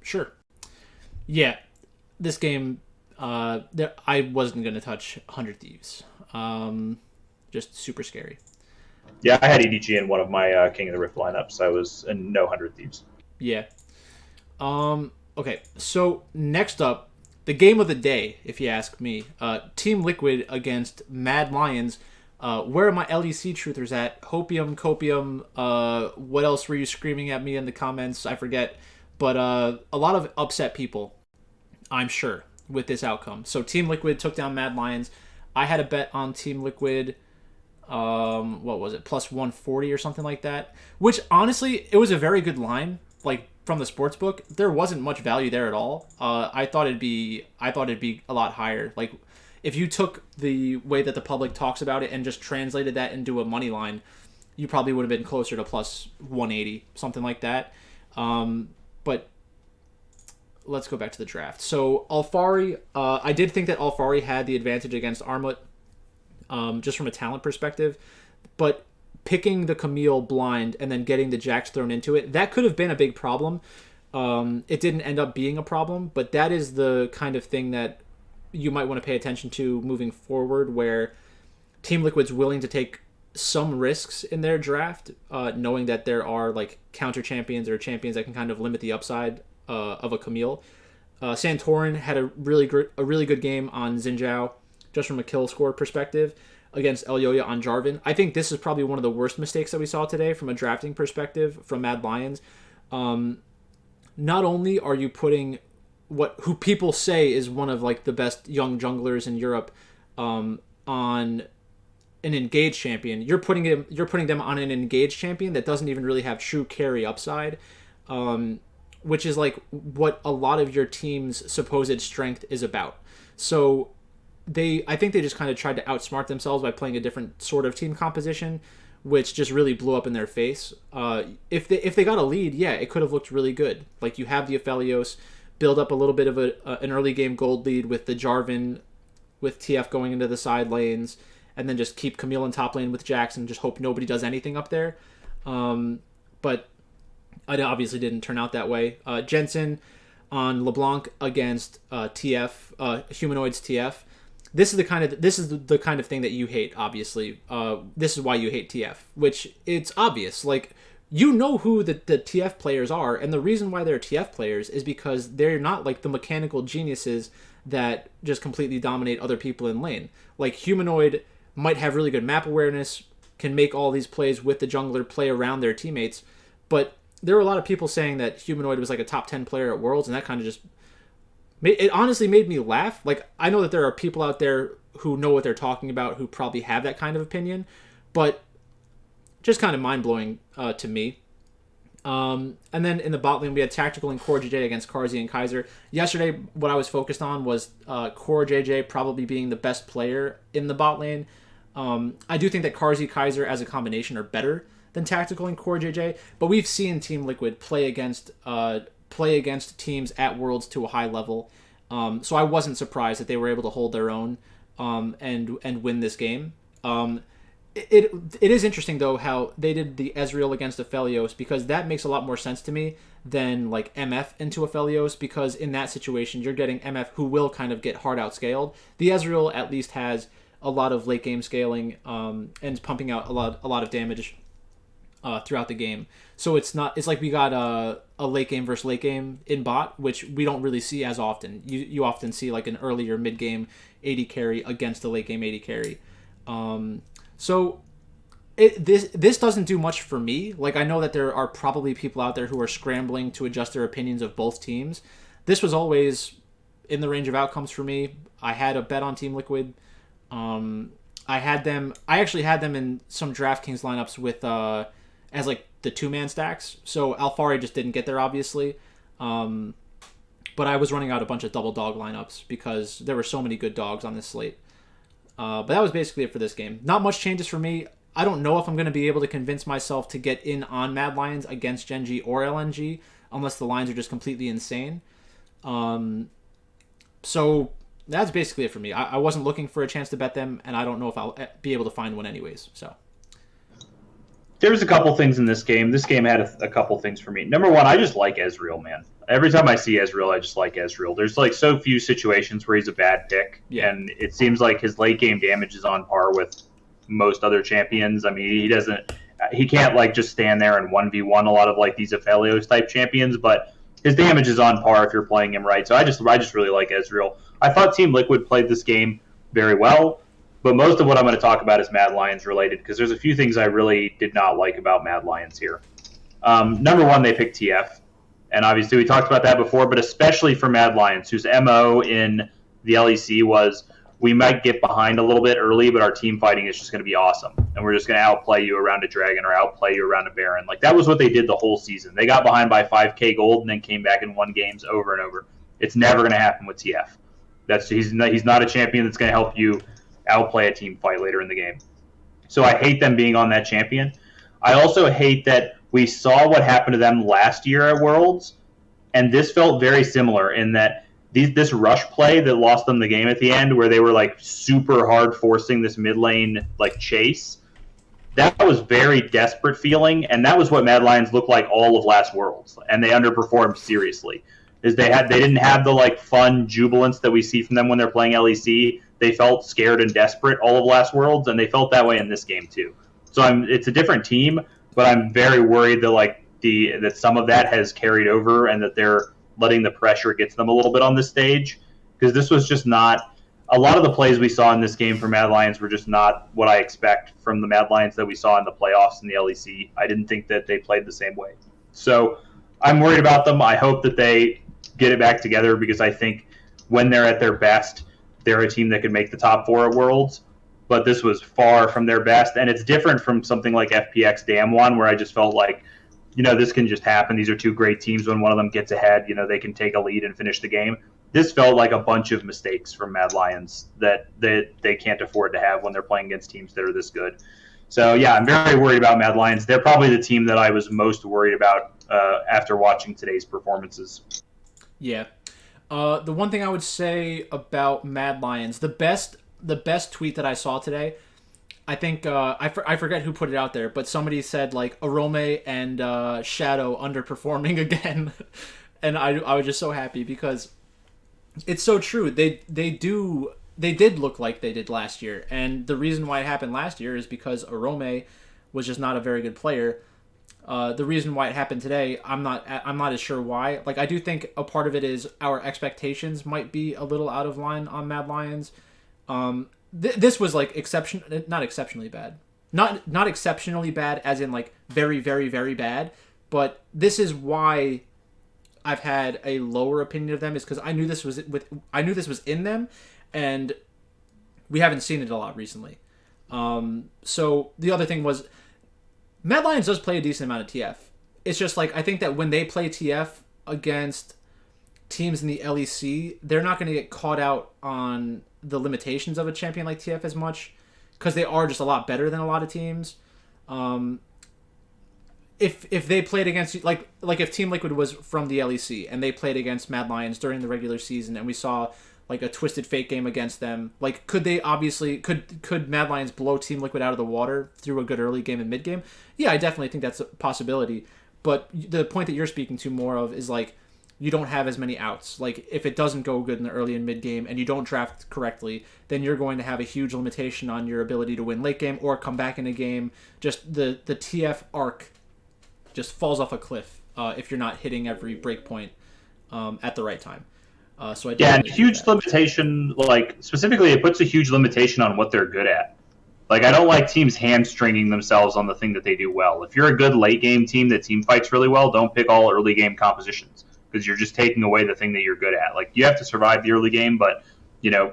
Speaker 1: Sure. Yeah, this game, I wasn't going to touch 100 Thieves. Just super scary.
Speaker 2: Yeah, I had EDG in one of my King of the Rift lineups. I was in no 100 Thieves.
Speaker 1: Yeah. Okay, so next up, the game of the day, if you ask me. Team Liquid against Mad Lions. Where are my LEC truthers at? Hopium, Copium, what else were you screaming at me in the comments? I forget. But a lot of upset people, I'm sure, with this outcome. So Team Liquid took down Mad Lions. I had a bet on Team Liquid, what was it, plus 140 or something like that. Which, honestly, it was a very good line. Like, from the sportsbook, there wasn't much value there at all. I thought it'd be a lot higher. Like, if you took the way that the public talks about it and just translated that into a money line, you probably would have been closer to plus 180, something like that. But let's go back to the draft. So Alfari, I did think that Alfari had the advantage against Armut, just from a talent perspective, but picking the Camille blind and then getting the Jax thrown into it, that could have been a big problem. It didn't end up being a problem, but that is the kind of thing that you might want to pay attention to moving forward, where Team Liquid's willing to take some risks in their draft, knowing that there are like counter champions or champions that can kind of limit the upside of a Camille. Santorin had a really good game on Xinjiao, just from a kill score perspective, against Elyoya on Jarvan. I think this is probably one of the worst mistakes that we saw today from a drafting perspective from Mad Lions. Not only are you putting who people say is one of like the best young junglers in Europe on an engaged champion, you're putting them on an engaged champion that doesn't even really have true carry upside, which is like what a lot of your team's supposed strength is about. So I think they just kind of tried to outsmart themselves by playing a different sort of team composition, which just really blew up in their face. If they got a lead, yeah, it could have looked really good. Like, you have the Aphelios, build up a little bit of an early game gold lead with the Jarvan, with TF going into the side lanes, and then just keep Camille in top lane with Jax and just hope nobody does anything up there. But it obviously didn't turn out that way. Jensen on LeBlanc against TF, Humanoids TF. This is the kind of thing that you hate, obviously. This is why you hate TF, which it's obvious. Like, you know who the TF players are, and the reason why they're TF players is because they're not like the mechanical geniuses that just completely dominate other people in lane. Like, Humanoid might have really good map awareness, can make all these plays with the jungler, play around their teammates, but there were a lot of people saying that Humanoid was like a top 10 player at Worlds, and that kind of just... It honestly made me laugh. Like, I know that there are people out there who know what they're talking about who probably have that kind of opinion, but just kind of mind-blowing to me. And then in the bot lane, we had Tactical and Core JJ against Carzzy and Kaiser. Yesterday, what I was focused on was Core JJ probably being the best player in the bot lane. I do think that Carzzy, Kaiser as a combination are better than Tactical and Core JJ, but we've seen Team Liquid play against teams at Worlds to a high level. So I wasn't surprised that they were able to hold their own and win this game. It is interesting, though, how they did the Ezreal against Aphelios, because that makes a lot more sense to me than like MF into Aphelios, because in that situation you're getting MF who will kind of get hard outscaled. The Ezreal at least has a lot of late game scaling and pumping out a lot of damage throughout the game. So it's like we got a late game versus late game in bot, which we don't really see as often. You often see like an earlier mid game AD carry against a late game AD carry. So this doesn't do much for me. Like, I know that there are probably people out there who are scrambling to adjust their opinions of both teams. This was always in the range of outcomes for me. I had a bet on Team Liquid. I actually had them in some DraftKings lineups with as like the 2-man stacks. So Alfari just didn't get there, obviously. But I was running out a bunch of double dog lineups because there were so many good dogs on this slate. But that was basically it for this game. Not much changes for me. I don't know if I'm going to be able to convince myself to get in on Mad Lions against Gen.G or LNG unless the lines are just completely insane. So that's basically it for me. I wasn't looking for a chance to bet them, and I don't know if I'll be able to find one anyways. So
Speaker 2: there's a couple things in this game. This game had a couple things for me. Number one, I just like Ezreal, man. Every time I see Ezreal, I just like Ezreal. There's like so few situations where he's a bad pick, and it seems like his late game damage is on par with most other champions. I mean, he can't like just stand there and 1v1 a lot of like these Aphelios type champions, but his damage is on par if you're playing him right. So I just really like Ezreal. I thought Team Liquid played this game very well, but most of what I'm going to talk about is Mad Lions related because there's a few things I really did not like about Mad Lions here. Number one, they picked TF, and obviously we talked about that before, but especially for Mad Lions, whose MO in the LEC was we might get behind a little bit early, but our team fighting is just going to be awesome. And we're just going to outplay you around a Dragon or outplay you around a Baron. Like, that was what they did the whole season. They got behind by 5k gold and then came back and won games over and over. It's never going to happen with TF. He's not a champion that's going to help you outplay a team fight later in the game. So I hate them being on that champion. I also hate that we saw what happened to them last year at Worlds, and this felt very similar in that this rush play that lost them the game at the end, where they were like super hard forcing this mid lane like chase, that was very desperate feeling, and that was what Mad Lions looked like all of last Worlds, and they underperformed seriously. They didn't have the like fun jubilance that we see from them when they're playing LEC. They felt scared and desperate all of last Worlds, and they felt that way in this game too. So it's a different team, but I'm very worried that that some of that has carried over, and that they're letting the pressure get to them a little bit on this stage, because this was just not a lot of the plays we saw in this game for Mad Lions were just not what I expect from the Mad Lions that we saw in the playoffs in the LEC. I didn't think that they played the same way. So I'm worried about them. I hope that they get it back together, because I think when they're at their best, they're a team that could make the top 4 at Worlds. But this was far from their best, and it's different from something like FPX Damwon, where I just felt like, this can just happen. These are two great teams. When one of them gets ahead, they can take a lead and finish the game. This felt like a bunch of mistakes from Mad Lions that they can't afford to have when they're playing against teams that are this good. So, yeah, I'm very worried about Mad Lions. They're probably the team that I was most worried about after watching today's performances.
Speaker 1: Yeah. The one thing I would say about Mad Lions, the best tweet that I saw today, I think I forget who put it out there, but somebody said like Arome and Shadow underperforming again, and I was just so happy because it's so true. They did look like they did last year, and the reason why it happened last year is because Arome was just not a very good player. The reason why it happened today, I'm not as sure why. Like, I do think a part of it is our expectations might be a little out of line on Mad Lions. This was like not exceptionally bad, not exceptionally bad as in like very, very, very bad. But this is why I've had a lower opinion of them, is because I knew this was in them, and we haven't seen it a lot recently. So the other thing was, Mad Lions does play a decent amount of TF. It's just like, I think that when they play TF against teams in the LEC, they're not going to get caught out on the limitations of a champion like TF as much, because they are just a lot better than a lot of teams. If they played against, like if Team Liquid was from the LEC and they played against Mad Lions during the regular season, and we saw like a Twisted Fate game against them, like could Mad Lions blow Team Liquid out of the water through a good early game and mid game? Yeah, I definitely think that's a possibility. But the point that you're speaking to more of is like, you don't have as many outs. Like, if it doesn't go good in the early and mid game and you don't draft correctly, then you're going to have a huge limitation on your ability to win late game or come back in a game. Just the TF arc just falls off a cliff if you're not hitting every breakpoint at the right time. So I
Speaker 2: and a huge limitation, like specifically, it puts a huge limitation on what they're good at. Like, I don't like teams hamstringing themselves on the thing that they do well. If you're a good late game team that team fights really well, don't pick all early game compositions because you're just taking away the thing that you're good at. Like, you have to survive the early game, but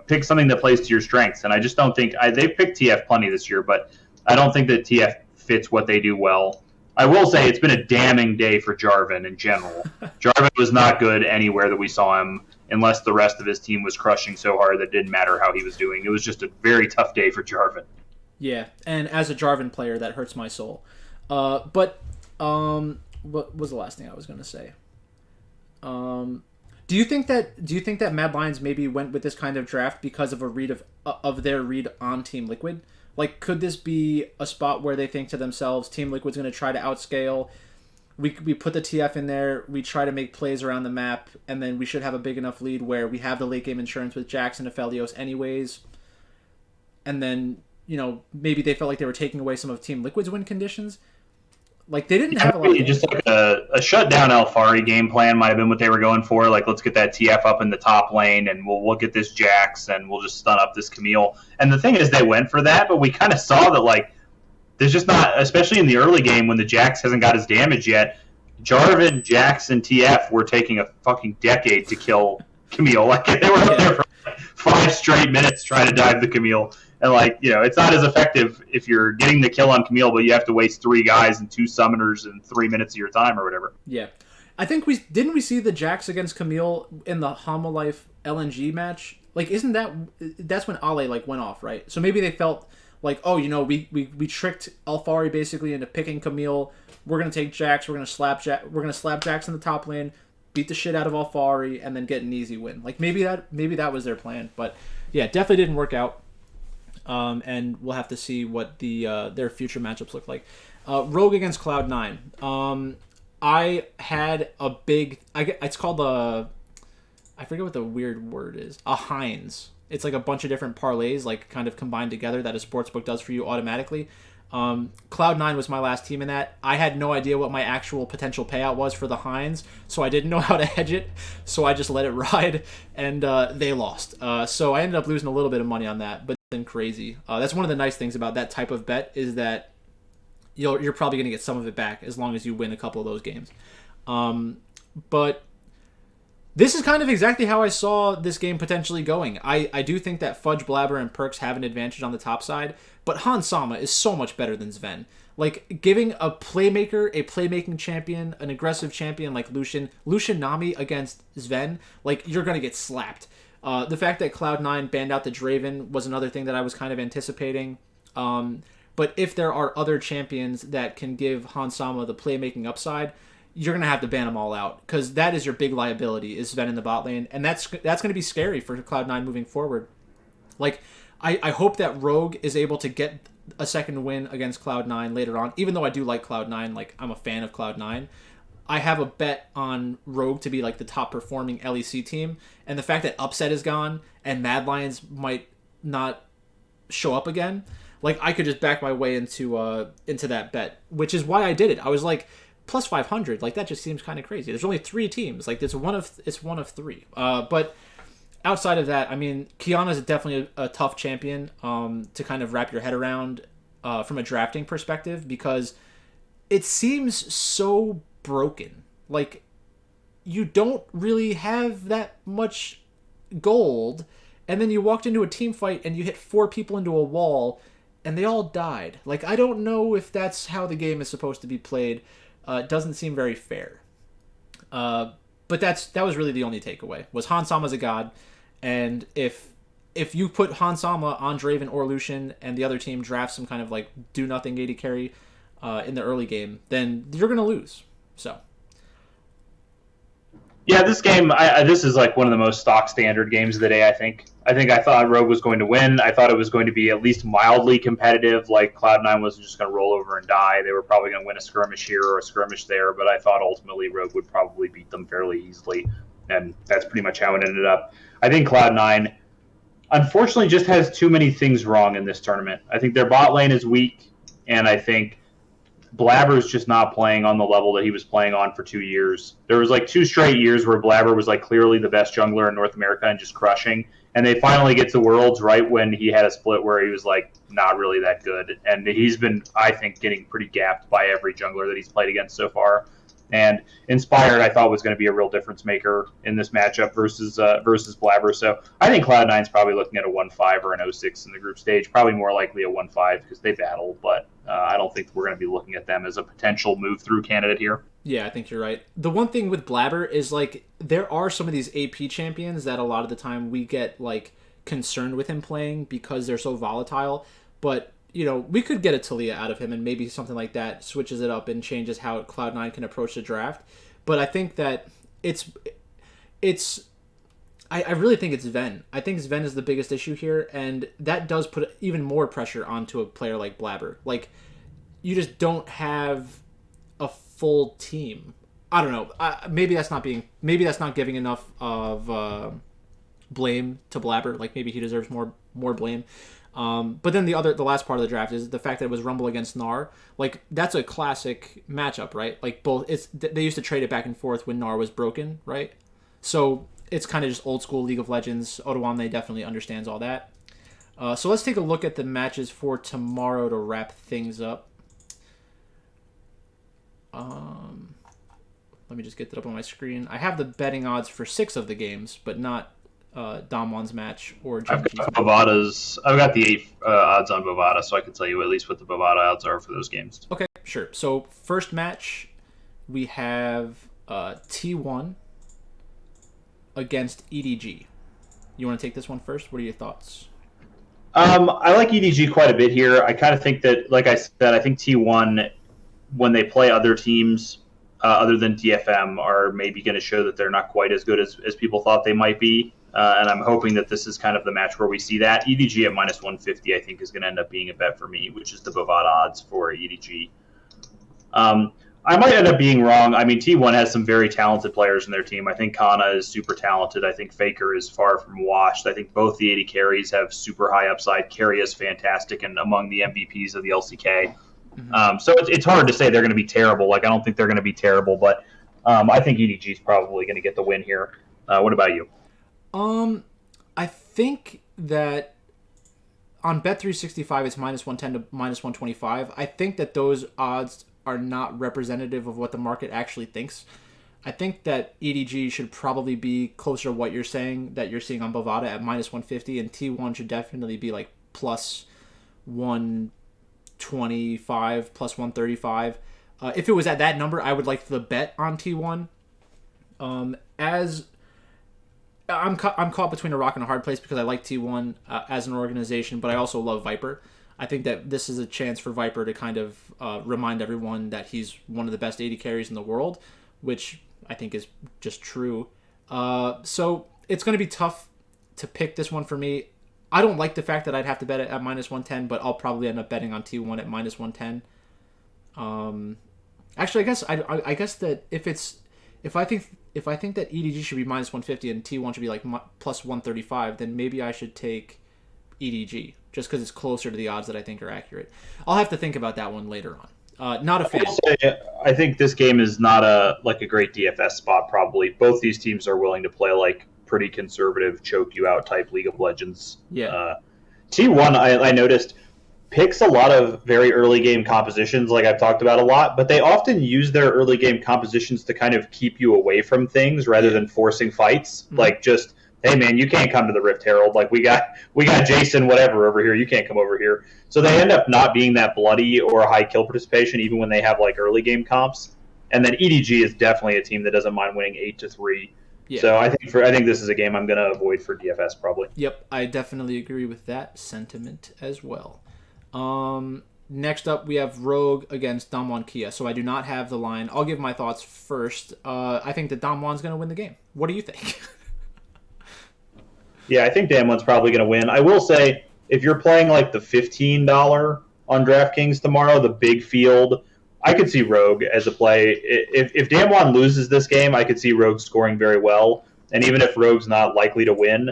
Speaker 2: pick something that plays to your strengths. And I just don't think they picked TF plenty this year, but I don't think that TF fits what they do well. I will say it's been a damning day for Jarvan in general. Jarvan was not good anywhere that we saw him, unless the rest of his team was crushing so hard that it didn't matter how he was doing. It was just a very tough day for Jarvan.
Speaker 1: Yeah, and as a Jarvan player, that hurts my soul. But what was the last thing I was going to say? Do you think that Mad Lions maybe went with this kind of draft because of a read of their read on Team Liquid? Like, could this be a spot where they think to themselves, Team Liquid's going to try to outscale? We put the TF in there, we try to make plays around the map, and then we should have a big enough lead where we have the late game insurance with Jax and Aphelios anyways. And then, maybe they felt like they were taking away some of Team Liquid's win conditions. Like, they didn't have a lot of
Speaker 2: just like a shutdown Alfari game plan might have been what they were going for. Like, let's get that TF up in the top lane, and we'll get this Jax, and we'll just stun up this Camille. And the thing is, they went for that, but we kind of saw that, like, there's just not, especially in the early game when the Jax hasn't got his damage yet, Jarvan, Jax, and TF were taking a fucking decade to kill Camille. Like, they were up there for like 5 straight minutes trying to dive the Camille. And, it's not as effective if you're getting the kill on Camille, but you have to waste 3 guys and 2 summoners in 3 minutes of your time or whatever.
Speaker 1: Yeah. I think we see the Jax against Camille in the Homolife LNG match? Like, that's when Ale, went off, right? So maybe they felt like, oh, we tricked Alfari basically into picking Camille. We're going to take Jax, we're going to slap Jax in the top lane, beat the shit out of Alfari, and then get an easy win. Like, maybe that was their plan. But, yeah, definitely didn't work out. And we'll have to see what their future matchups look like. Rogue against Cloud9. I had a big... it's called I forget what the weird word is. A Heinz. It's like a bunch of different parlays, like, kind of combined together that a sportsbook does for you automatically. Cloud9 was my last team in that. I had no idea what my actual potential payout was for the Heinz, so I didn't know how to hedge it, so I just let it ride, and they lost. So I ended up losing a little bit of money on that, but nothing crazy. That's one of the nice things about that type of bet is that you're probably going to get some of it back as long as you win a couple of those games. But this is kind of exactly how I saw this game potentially going. I do think that Fudge, Blabber, and Perks have an advantage on the top side, but Han Sama is so much better than Sven. Like, giving a playmaker, a playmaking champion, an aggressive champion like Lucian Nami against Sven, like, you're going to get slapped. The fact that Cloud9 banned out the Draven was another thing that I was kind of anticipating. But if there are other champions that can give Han Sama the playmaking upside, you're going to have to ban them all out, because that is your big liability, is Sven in the bot lane, and that's going to be scary for Cloud9 moving forward. Like, I hope that Rogue is able to get a second win against Cloud9 later on, even though I do like Cloud9, like, I'm a fan of Cloud9. I have a bet on Rogue to be, like, the top performing LEC team, and the fact that Upset is gone and Mad Lions might not show up again, like, I could just back my way into that bet, which is why I did it. I was like, plus 500, like, that just seems kind of crazy. There's only 3 teams, like, it's one of 3. But outside of that, I mean, Qiyana is definitely a tough champion to kind of wrap your head around from a drafting perspective, because it seems so broken. Like, you don't really have that much gold, and then you walked into a team fight and you hit 4 people into a wall and they all died. Like, I don't know if that's how the game is supposed to be played. It doesn't seem very fair. But that was really the only takeaway, was Han Sama's a god, and if you put Han Sama on Draven or Lucian and the other team drafts some kind of, like, do-nothing AD carry in the early game, then you're going to lose. So.
Speaker 2: Yeah, this game, this is like one of the most stock standard games of the day, I think. I thought Rogue was going to win. I thought it was going to be at least mildly competitive, like Cloud9 wasn't just going to roll over and die. They were probably going to win a skirmish here or a skirmish there, but I thought ultimately Rogue would probably beat them fairly easily, and that's pretty much how it ended up. I think Cloud9, unfortunately, just has too many things wrong in this tournament. I think their bot lane is weak, and I think Blabber's just not playing on the level that he was playing on for 2 years. There was like 2 straight years where Blabber was like clearly the best jungler in North America and just crushing. And they finally get to Worlds right when he had a split where he was like not really that good. And he's been, I think, getting pretty gapped by every jungler that he's played against so far. And Inspired, I thought, was going to be a real difference maker in this matchup versus Blabber. So I think Cloud9's probably looking at a 1-5 or an 0-6 in the group stage. Probably more likely a 1-5 because they battle, but I don't think we're going to be looking at them as a potential move-through candidate here.
Speaker 1: Yeah, I think you're right. The one thing with Blabber is, like, there are some of these AP champions that a lot of the time we get, like, concerned with him playing because they're so volatile, but you know, we could get a Talia out of him and maybe something like that switches it up and changes how Cloud9 can approach the draft. But I think that I really think it's Ven. I think Ven is the biggest issue here, and that does put even more pressure onto a player like Blabber. Like, you just don't have a full team. I don't know. Maybe that's not giving enough of blame to Blabber. Like, maybe he deserves more blame. But then the last part of the draft is the fact that it was Rumble against Gnar. Like, that's a classic matchup, right? Like, they used to trade it back and forth when Gnar was broken, right? So it's kind of just old school League of Legends. Otowane definitely understands all that. So let's take a look at the matches for tomorrow to wrap things up. Let me just get that up on my screen. I have the betting odds for 6 of the games, but not Damwon's match or Gen.G's match.
Speaker 2: I've got the odds on Bovada, so I can tell you at least what the Bovada odds are for those games.
Speaker 1: Okay, sure. So first match, we have T1 against EDG. You want to take this one first? What are your thoughts?
Speaker 2: I like EDG quite a bit here. I kind of think that, like I said, I think T1, when they play other teams other than DFM, are maybe going to show that they're not quite as good as people thought they might be. And I'm hoping that this is kind of the match where we see that. EDG at minus 150, I think, is going to end up being a bet for me, which is the Bovada odds for EDG. I might end up being wrong. I mean, T1 has some very talented players in their team. I think Kana is super talented. I think Faker is far from washed. I think both the AD carries have super high upside. Carry is fantastic and among the MVPs of the LCK. Mm-hmm. So it's hard to say they're going to be terrible. Like, I don't think they're going to be terrible, but I think EDG is probably going to get the win here. What about you?
Speaker 1: I think that on Bet365 it's minus 110 to minus 125. I think that those odds are not representative of what the market actually thinks. I think that EDG should probably be closer to what you're saying that you're seeing on Bovada at minus 150, and T1 should definitely be like plus 125, plus 135. If it was at that number, I would like the bet on T1. As I'm caught between a rock and a hard place because I like T1 as an organization, but I also love Viper. I think that this is a chance for Viper to kind of remind everyone that he's one of the best AD carries in the world, which I think is just true. So it's going to be tough to pick this one for me. I don't like the fact that I'd have to bet it at minus 110, but I'll probably end up betting on T1 at minus 110. Actually, I guess that if I think that EDG should be minus 150 and T1 should be like plus 135, then maybe I should take EDG just because it's closer to the odds that I think are accurate. I'll have to think about that one later on. Not a fan.
Speaker 2: I think this game is not a great DFS spot. Probably both these teams are willing to play like pretty conservative, choke you out type League of Legends.
Speaker 1: Yeah.
Speaker 2: T1, I noticed, picks a lot of very early game compositions, like I've talked about a lot, but they often use their early game compositions to kind of keep you away from things rather than forcing fights. Mm-hmm. Like, just, hey man, you can't come to the Rift Herald. Like, we got Jason whatever over here. You can't come over here. So they end up not being that bloody or high kill participation, even when they have like early game comps. And then EDG is definitely a team that doesn't mind winning 8-3. Yeah. So I think this is a game I'm going to avoid for DFS probably.
Speaker 1: Yep, I definitely agree with that sentiment as well. Next up, we have Rogue against Damwon Kia. So I do not have the line. I'll give my thoughts first. I think that Damwon's going to win the game. What do you think?
Speaker 2: Yeah, I think Damwon's probably going to win. I will say, if you're playing like the $15 on DraftKings tomorrow, the big field, I could see Rogue as a play. If Damwon loses this game, I could see Rogue scoring very well. And even if Rogue's not likely to win,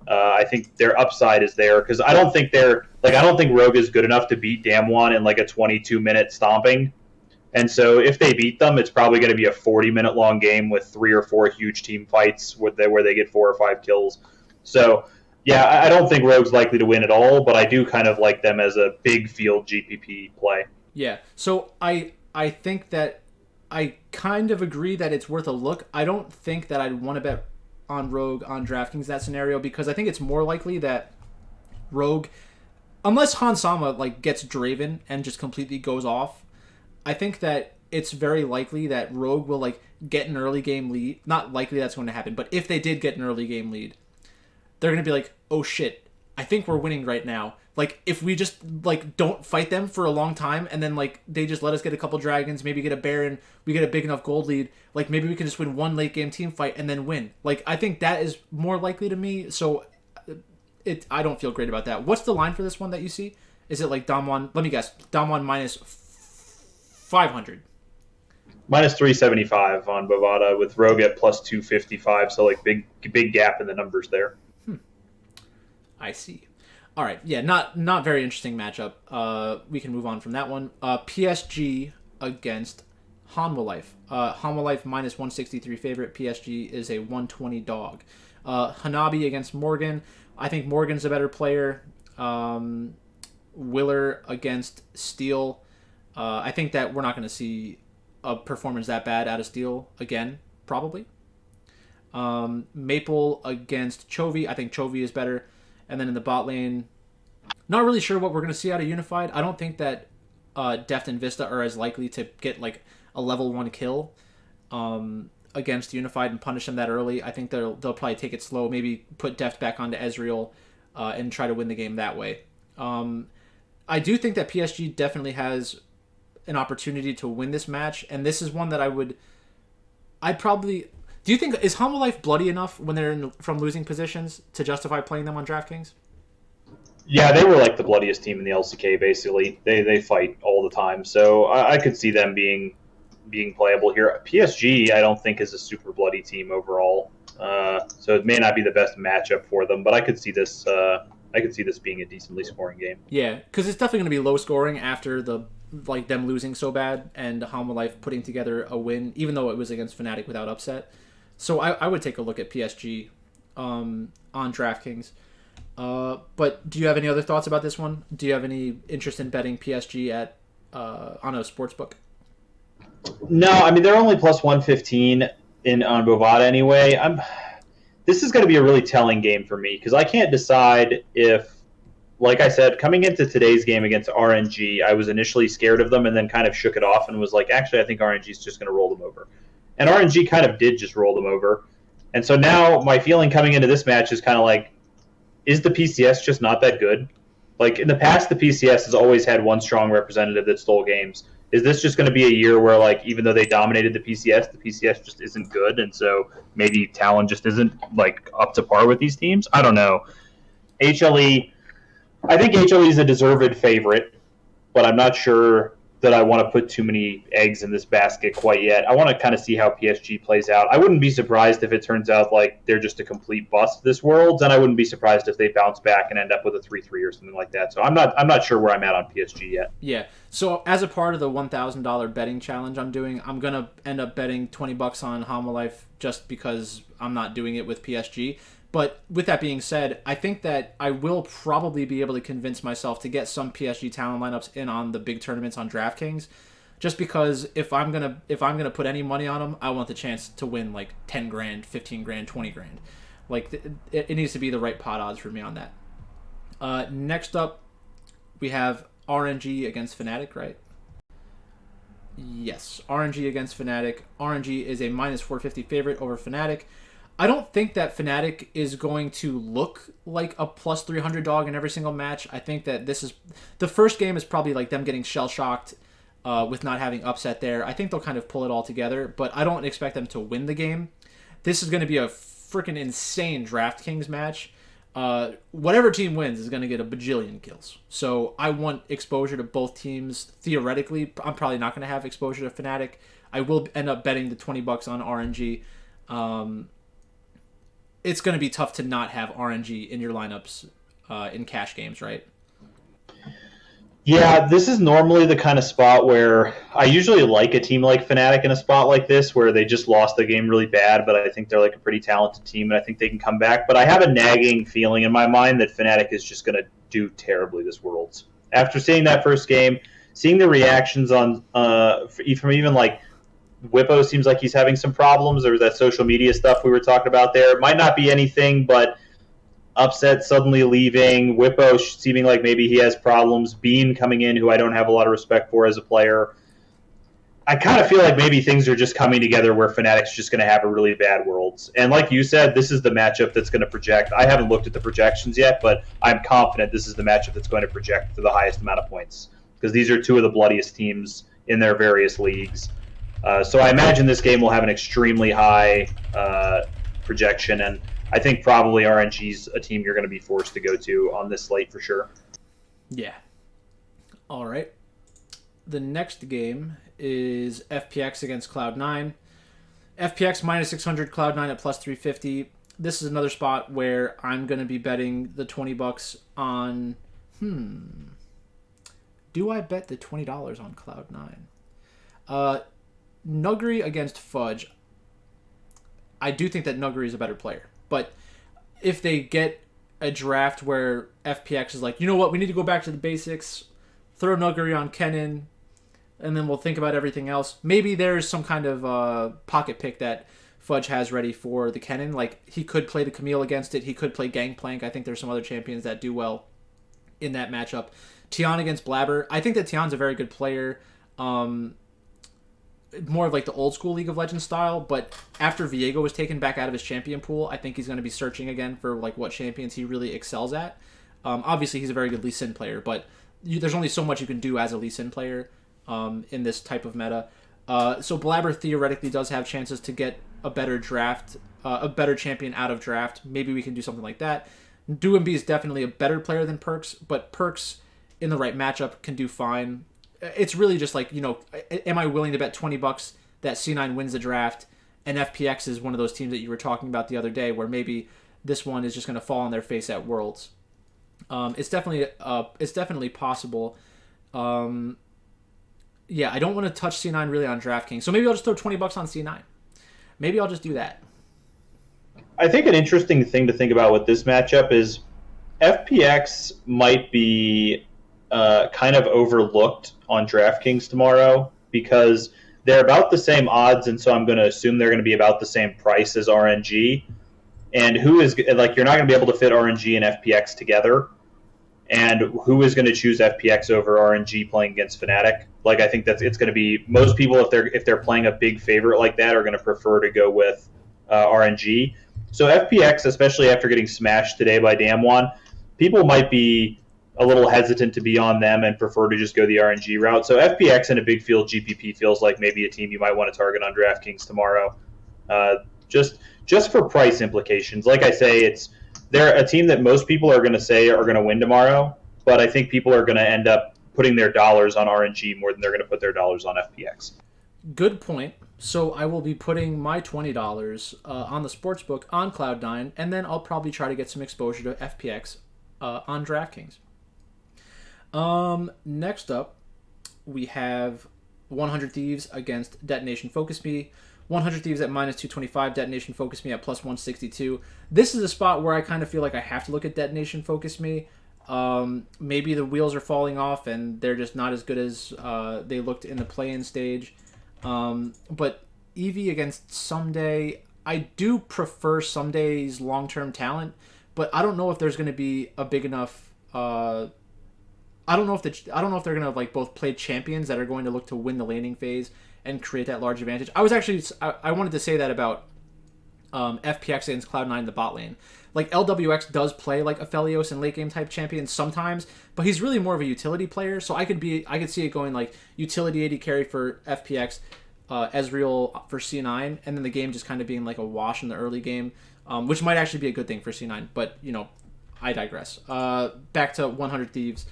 Speaker 2: I think their upside is there because I don't think Rogue is good enough to beat Damwon in like a 22-minute stomping. And so if they beat them, it's probably going to be a 40-minute long game with 3 or 4 huge team fights where they get 4 or 5 kills. So, yeah, I don't think Rogue's likely to win at all, but I do kind of like them as a big field GPP play.
Speaker 1: Yeah, so I think that I kind of agree that it's worth a look. I don't think that I'd want to bet on Rogue on DraftKings that scenario because I think it's more likely that Rogue, unless Hansama like gets Draven and just completely goes off, I think that it's very likely that Rogue will like get an early game lead. Not likely that's going to happen, but if they did get an early game lead, they're going to be like, oh shit, I think we're winning right now. Like, if we just, like, don't fight them for a long time, and then, like, they just let us get a couple dragons, maybe get a Baron, we get a big enough gold lead, like, maybe we can just win one late-game team fight and then win. Like, I think that is more likely to me, so I don't feel great about that. What's the line for this one that you see? Is it, like, Damwon, let me guess, Damwon minus 500?
Speaker 2: Minus 375 on Bovada with Rogue at plus 255, so, like, big gap in the numbers there.
Speaker 1: I see. All right, yeah, not very interesting matchup. We can move on from that one. PSG against Hanwha Life. Hanwha Life minus 163 favorite. PSG is a 120 dog. Hanabi against Morgan. I think Morgan's a better player. Willer against Steel. I think that we're not going to see a performance that bad out of Steel again, probably. Maple against Chovy. I think Chovy is better. And then in the bot lane, not really sure what we're going to see out of Unified. I don't think that Deft and Vista are as likely to get like a level 1 kill against Unified and punish them that early. I think they'll probably take it slow, maybe put Deft back onto Ezreal and try to win the game that way. I do think that PSG definitely has an opportunity to win this match, and this is one that I'd probably... Do you think, is Hanwha Life bloody enough when they're from losing positions to justify playing them on DraftKings?
Speaker 2: Yeah, they were like the bloodiest team in the LCK, basically. They fight all the time, so I could see them being playable here. PSG, I don't think, is a super bloody team overall, so it may not be the best matchup for them, but I could see this being a decently scoring game.
Speaker 1: Yeah, because it's definitely going to be low scoring after them losing so bad and Hanwha Life putting together a win, even though it was against Fnatic without upset. So I would take a look at PSG on DraftKings. But do you have any other thoughts about this one? Do you have any interest in betting PSG at on a sportsbook?
Speaker 2: No, I mean they're only plus 115 on Bovada anyway. This is going to be a really telling game for me because I can't decide if, like I said, coming into today's game against RNG, I was initially scared of them and then kind of shook it off and was like, actually, I think RNG is just going to roll them over. And RNG kind of did just roll them over. And so now my feeling coming into this match is kind of like, is the PCS just not that good? Like in the past, the PCS has always had one strong representative that stole games. Is this just going to be a year where, like, even though they dominated the PCS just isn't good, and so maybe Talon just isn't like up to par with these teams? I don't know. HLE, I think HLE is a deserved favorite, but I'm not sure that I want to put too many eggs in this basket quite yet. I want to kind of see how PSG plays out. I wouldn't be surprised if it turns out like they're just a complete bust this Worlds, and I wouldn't be surprised if they bounce back and end up with a 3-3 or something like that. So I'm not sure where I'm at on PSG yet.
Speaker 1: Yeah. So as a part of the $1,000 betting challenge I'm doing, I'm going to end up betting $20 on Hanwha Life just because I'm not doing it with PSG. But with that being said, I think that I will probably be able to convince myself to get some PSG Talon lineups in on the big tournaments on DraftKings, just because if I'm gonna put any money on them, I want the chance to win like 10 grand, 15 grand, 20 grand. Like it needs to be the right pot odds for me on that. Next up, we have RNG against Fnatic, right? Yes, RNG against Fnatic. RNG is a minus 450 favorite over Fnatic. I don't think that Fnatic is going to look like a plus 300 dog in every single match. I think that this is the first game is probably like them getting shell shocked with not having upset there. I think they'll kind of pull it all together, but I don't expect them to win the game. This is going to be a freaking insane DraftKings match. Whatever team wins is going to get a bajillion kills. So I want exposure to both teams. Theoretically, I'm probably not going to have exposure to Fnatic. I will end up betting the $20 on RNG. It's going to be tough to not have RNG in your lineups in cash games, right?
Speaker 2: Yeah, this is normally the kind of spot where I usually like a team like Fnatic in a spot like this where they just lost the game really bad, but I think they're like a pretty talented team and I think they can come back. But I have a nagging feeling in my mind that Fnatic is just going to do terribly this Worlds. After seeing that first game, seeing the reactions on from even like Whippo seems like he's having some problems. There was that social media stuff we were talking about there. It might not be anything, but Upset suddenly leaving, Whippo seeming like maybe he has problems, Bean coming in, who I don't have a lot of respect for as a player. I kind of feel like maybe things are just coming together where Fnatic's just going to have a really bad Worlds. And like you said, this is the matchup that's going to project. I haven't looked at the projections yet, but I'm confident this is the matchup that's going to project to the highest amount of points because these are two of the bloodiest teams in their various leagues. So I imagine this game will have an extremely high projection, and I think probably RNG's a team you're going to be forced to go to on this slate for sure.
Speaker 1: Yeah. All right. The next game is FPX against Cloud9. FPX minus 600, Cloud9 at plus 350. This is another spot where I'm going to be betting the $20 on... Do I bet the $20 on Cloud9? Nuguri against Fudge. I do think that Nuguri is a better player. But if they get a draft where FPX is like, you know what, we need to go back to the basics, throw Nuguri on Kennen, and then we'll think about everything else. Maybe there's some kind of pocket pick that Fudge has ready for the Kennen. Like, he could play the Camille against it. He could play Gangplank. I think there's some other champions that do well in that matchup. Tian against Blabber. I think that Tian's a very good player. More of like the old school League of Legends style, but after Viego was taken back out of his champion pool, I think he's going to be searching again for like what champions he really excels at. Obviously, he's a very good Lee Sin player, but there's only so much you can do as a Lee Sin player in this type of meta. So Blabber theoretically does have chances to get a better draft, a better champion out of draft. Maybe we can do something like that. DWG is definitely a better player than Perks, but Perks in the right matchup can do fine. It's really just like, am I willing to bet $20 that C9 wins the draft, and FPX is one of those teams that you were talking about the other day where maybe this one is just going to fall on their face at Worlds. It's definitely possible. I don't want to touch C9 really on DraftKings, so maybe I'll just throw $20 on C9. Maybe I'll just do that.
Speaker 2: I think an interesting thing to think about with this matchup is FPX might be kind of overlooked on DraftKings tomorrow because they're about the same odds, and so I'm going to assume they're going to be about the same price as RNG. And who is like, you're not going to be able to fit RNG and FPX together. And who is going to choose FPX over RNG playing against Fnatic? Like, I think it's going to be most people, if they're playing a big favorite like that, are going to prefer to go with RNG. So FPX, especially after getting smashed today by Damwon, people might be a little hesitant to be on them and prefer to just go the RNG route. So FPX in a big field GPP feels like maybe a team you might want to target on DraftKings tomorrow. Just for price implications. Like I say, they're a team that most people are going to say are going to win tomorrow, but I think people are going to end up putting their dollars on RNG more than they're going to put their dollars on FPX.
Speaker 1: Good point. So I will be putting my $20 on the sportsbook on Cloud9, and then I'll probably try to get some exposure to FPX on DraftKings. Next up, we have 100 Thieves against Detonation Focus Me. 100 Thieves at minus 225, Detonation Focus Me at plus 162. This is a spot where I kind of feel like I have to look at Detonation Focus Me. Maybe the wheels are falling off and they're just not as good as they looked in the play-in stage. But Eevee against Someday, I do prefer Someday's long-term talent, but I don't know if there's going to be a big enough... I don't know if they're gonna like both play champions that are going to look to win the laning phase and create that large advantage. I wanted to say that about FPX against Cloud9 in the bot lane. Like, LWX does play like a Felios and late game type champion sometimes, but he's really more of a utility player. So I could see it going like utility AD carry for FPX, Ezreal for C9, and then the game just kind of being like a wash in the early game, which might actually be a good thing for C9. But I digress. Back to 100 Thieves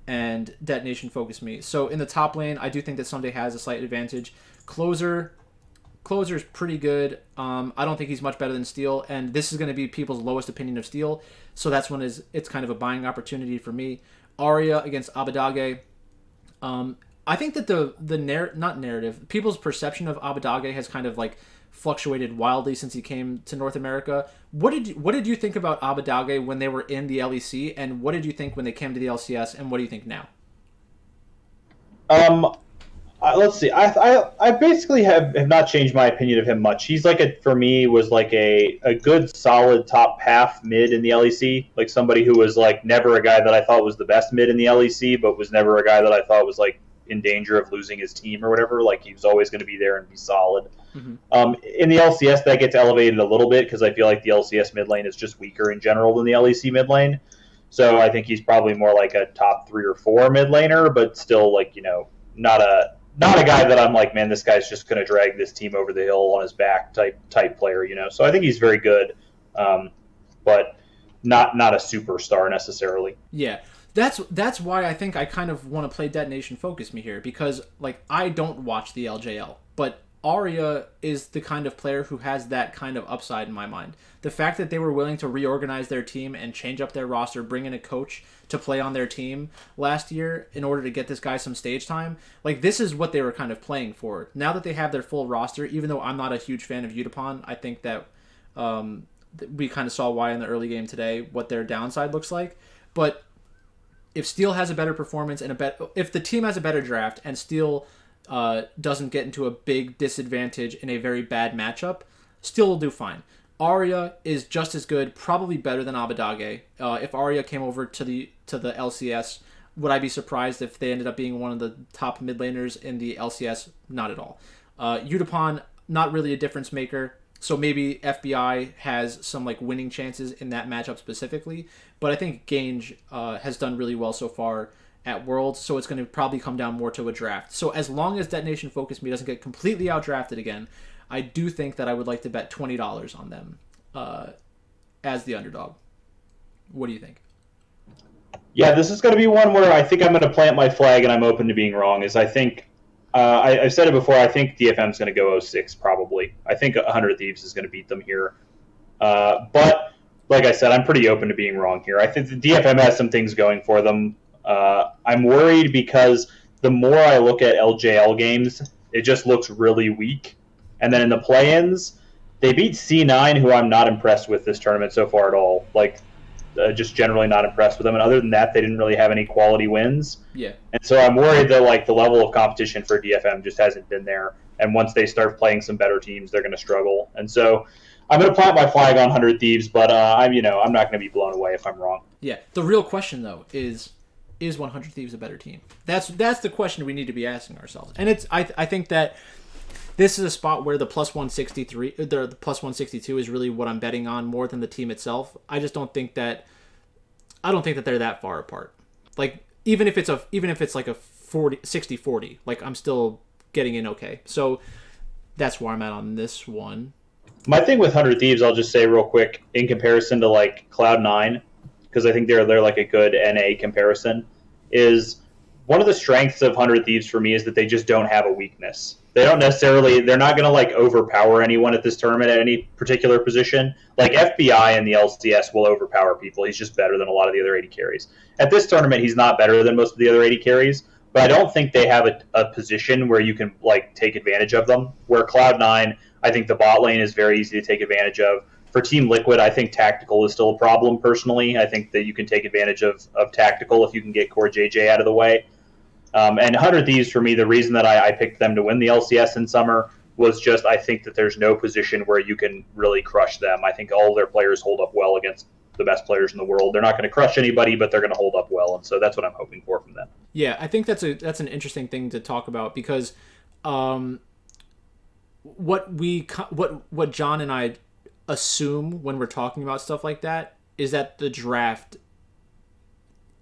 Speaker 1: and Detonation Focus Me. So in the top lane, I do think that Someday has a slight advantage. Closer's pretty good. I don't think he's much better than Steel, and this is going to be people's lowest opinion of Steel, so that's when it's kind of a buying opportunity for me. Arya against Abadage. I think that not narrative, people's perception of Abadage has kind of like fluctuated wildly since he came to North America. What did you think about Abadage when they were in the LEC, and what did you think when they came to the LCS, and what do you think now?
Speaker 2: Let's see. I basically have not changed my opinion of him much. He's for me was like a good solid top half mid in the LEC, like somebody who was like never a guy that I thought was the best mid in the LEC, but was never a guy that I thought was like in danger of losing his team or whatever. Like he was always going to be there and be solid. Mm-hmm. In the LCS, that gets elevated a little bit because I feel like the LCS mid lane is just weaker in general than the LEC mid lane. So I think he's probably more like a top 3 or 4 mid laner, but still like not a guy that I'm like, man, this guy's just going to drag this team over the hill on his back type player, So I think he's very good, but not a superstar necessarily.
Speaker 1: Yeah, that's why I think I kind of want to play Detonation Focus Me here, because like I don't watch the LJL, but Arya is the kind of player who has that kind of upside in my mind. The fact that they were willing to reorganize their team and change up their roster, bring in a coach to play on their team last year in order to get this guy some stage time, like this is what they were kind of playing for. Now that they have their full roster, even though I'm not a huge fan of Udapon, I think that we kind of saw why in the early game today, what their downside looks like. But if Steel has a better performance and if the team has a better draft and Steel doesn't get into a big disadvantage in a very bad matchup, Steel will do fine. Arya is just as good, probably better than Abadage. If Arya came over to the LCS, would I be surprised if they ended up being one of the top mid laners in the LCS? Not at all. Udapon, not really a difference maker, so maybe FBI has some like winning chances in that matchup specifically, but I think Gen.G has done really well so far at Worlds, so it's going to probably come down more to a draft. So as long as Detonation Focus Me doesn't get completely outdrafted again, I do think that I would like to bet $20 on them as the underdog. What do you think?
Speaker 2: Yeah, this is going to be one where I think I'm going to plant my flag, and I'm open to being wrong. I think I've said it before. I think DFM is going to go 0-6 probably. I think 100 Thieves is going to beat them here. But like I said, I'm pretty open to being wrong here. I think the DFM has some things going for them. I'm worried because the more I look at LJL games, it just looks really weak. And then in the play-ins, they beat C9, who I'm not impressed with this tournament so far at all. Like, just generally not impressed with them. And other than that, they didn't really have any quality wins.
Speaker 1: Yeah.
Speaker 2: And so I'm worried that like the level of competition for DFM just hasn't been there. And once they start playing some better teams, they're going to struggle. And so I'm going to plant my flag on 100 Thieves, but I'm not going to be blown away if I'm wrong.
Speaker 1: Yeah. The real question though is 100 Thieves a better team? That's the question we need to be asking ourselves. And I think that this is a spot where the plus 163, the plus 162 is really what I'm betting on more than the team itself. I just don't think that they're that far apart. Like even if it's like a 60-40, like I'm still getting in okay. So that's where I'm at on this one.
Speaker 2: My thing with 100 Thieves, I'll just say real quick, in comparison to like Cloud9, because I think they're like a good NA comparison, is one of the strengths of 100 Thieves for me is that they just don't have a weakness. They're not going to like overpower anyone at this tournament at any particular position. Like FBI in the LCS will overpower people. He's just better than a lot of the other 80 carries. At this tournament, he's not better than most of the other 80 carries, but I don't think they have a position where you can like take advantage of them. Where Cloud9, I think the bot lane is very easy to take advantage of. For Team Liquid, I think tactical is still a problem personally. I think that you can take advantage of tactical if you can get Core JJ out of the way. And 100 Thieves, for me, the reason that I picked them to win the LCS in summer was just I think that there's no position where you can really crush them. I think all their players hold up well against the best players in the world. They're not going to crush anybody, but they're going to hold up well, and so that's what I'm hoping for from them.
Speaker 1: Yeah, I think that's an interesting thing to talk about because what John and I assume when we're talking about stuff like that is that the draft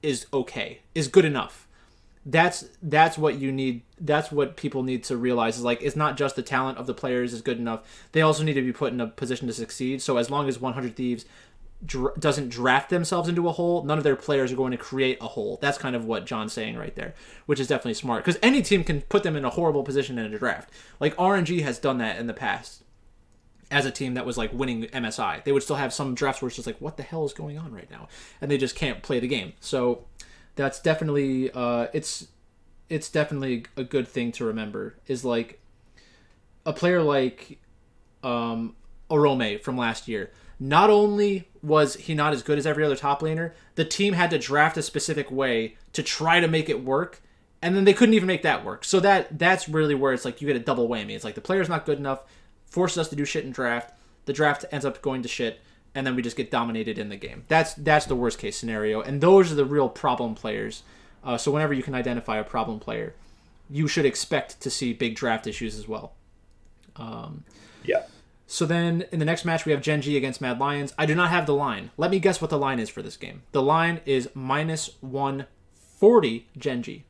Speaker 1: is okay, is good enough. That's what you need. That's what people need to realize is like, it's not just the talent of the players is good enough. They also need to be put in a position to succeed. So as long as 100 Thieves doesn't draft themselves into a hole, none of their players are going to create a hole. That's kind of what John's saying right there, which is definitely smart, because any team can put them in a horrible position in a draft. Like RNG has done that in the past as a team that was like winning MSI. They would still have some drafts where it's just like, what the hell is going on right now? And they just can't play the game. So that's definitely it's definitely a good thing to remember, is like a player like Orome from last year. Not only was he not as good as every other top laner, the team had to draft a specific way to try to make it work, and then they couldn't even make that work. So that's really where it's like you get a double whammy. It's like the player's not good enough, forces us to do shit in draft, the draft ends up going to shit, and then we just get dominated in the game. That's the worst case scenario, and those are the real problem players. So whenever you can identify a problem player, you should expect to see big draft issues as well.
Speaker 2: Yeah.
Speaker 1: So then in the next match, we have Gen.G against Mad Lions. I do not have the line. Let me guess what the line is for this game. The line is -140 Gen.G.